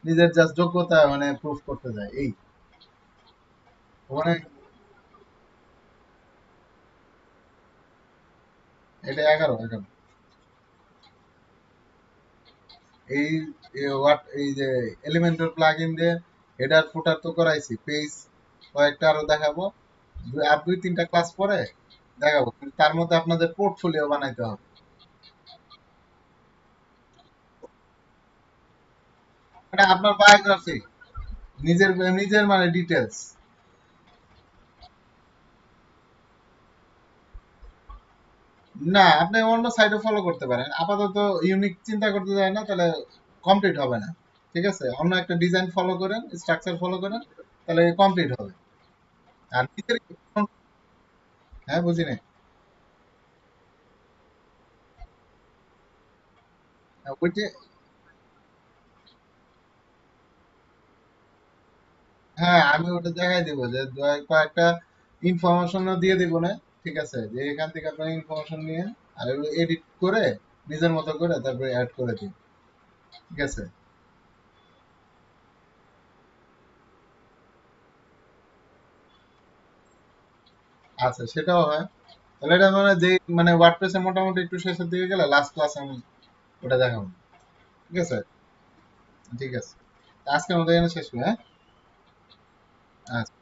Speaker 1: নিজের জাস্ট যোগ্যতা মানে প্রুফ করতে যায় এই ওখানে। এটা 11 এই এই যে এলিমেন্টর প্লাগ ইন দিয়ে হেডার ফুটার তো করাইছি, পেজ কয়েকটা আরো দেখাবো, আর দুই তিনটা ক্লাস পরে দেখাবো, কিন্তু তার মধ্যে আপনাদের পোর্টফোলিও বানাইতে হবে। এটা আপনার বায়োগ্রাফি, নিজের নিজের মানে ডিটেলস। না আপনি অন্য সাইটে ফলো করতে পারেন, আপাতত ইউনিক চিন্তা করতে যায় না তাহলে কমপ্লিট হবে না, ঠিক আছে। অন্য একটা ডিজাইন ফলো করেন, স্ট্রাকচার ফলো করেন, তাহলে কমপ্লিট হবে। আর নিজের, হ্যাঁ বুঝি নাই। ওইটা, হ্যাঁ আমি ওটা দেখাই দিব যে কয়েকটা ইনফরমেশনও দিয়ে দিব না, ঠিক আছে, যে এখান থেকে আপনার ইনফরমেশন নিয়ে আর এগুলো এডিট করে নিজের মতো করে তারপরে অ্যাড করে দিন, ঠিক আছে। আচ্ছা সেটাও হয়, তাহলে এটা মানে যে মানে ওয়ার্ডপ্রেসে মোটামুটি একটু শেষের দিকে গেলে লাস্ট ক্লাস আমি ওটা দেখাবো, ঠিক আছে। ঠিক আছে, আজকের মতো এখানে শেষ করি, হ্যাঁ। আচ্ছা।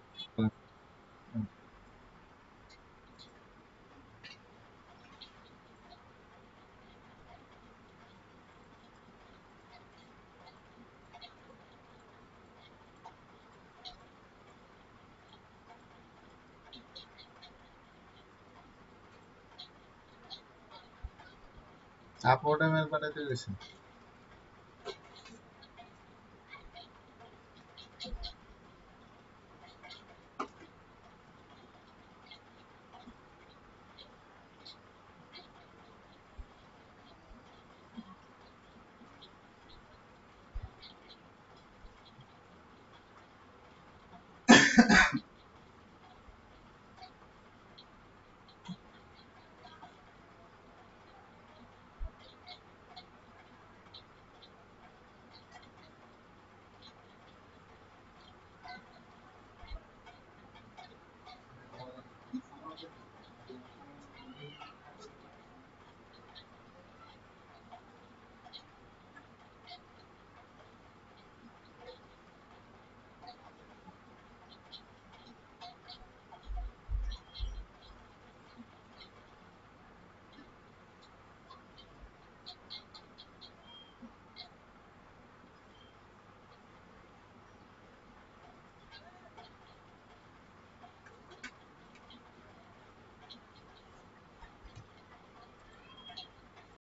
Speaker 1: আপলোড এর পাঠাতে গেছি।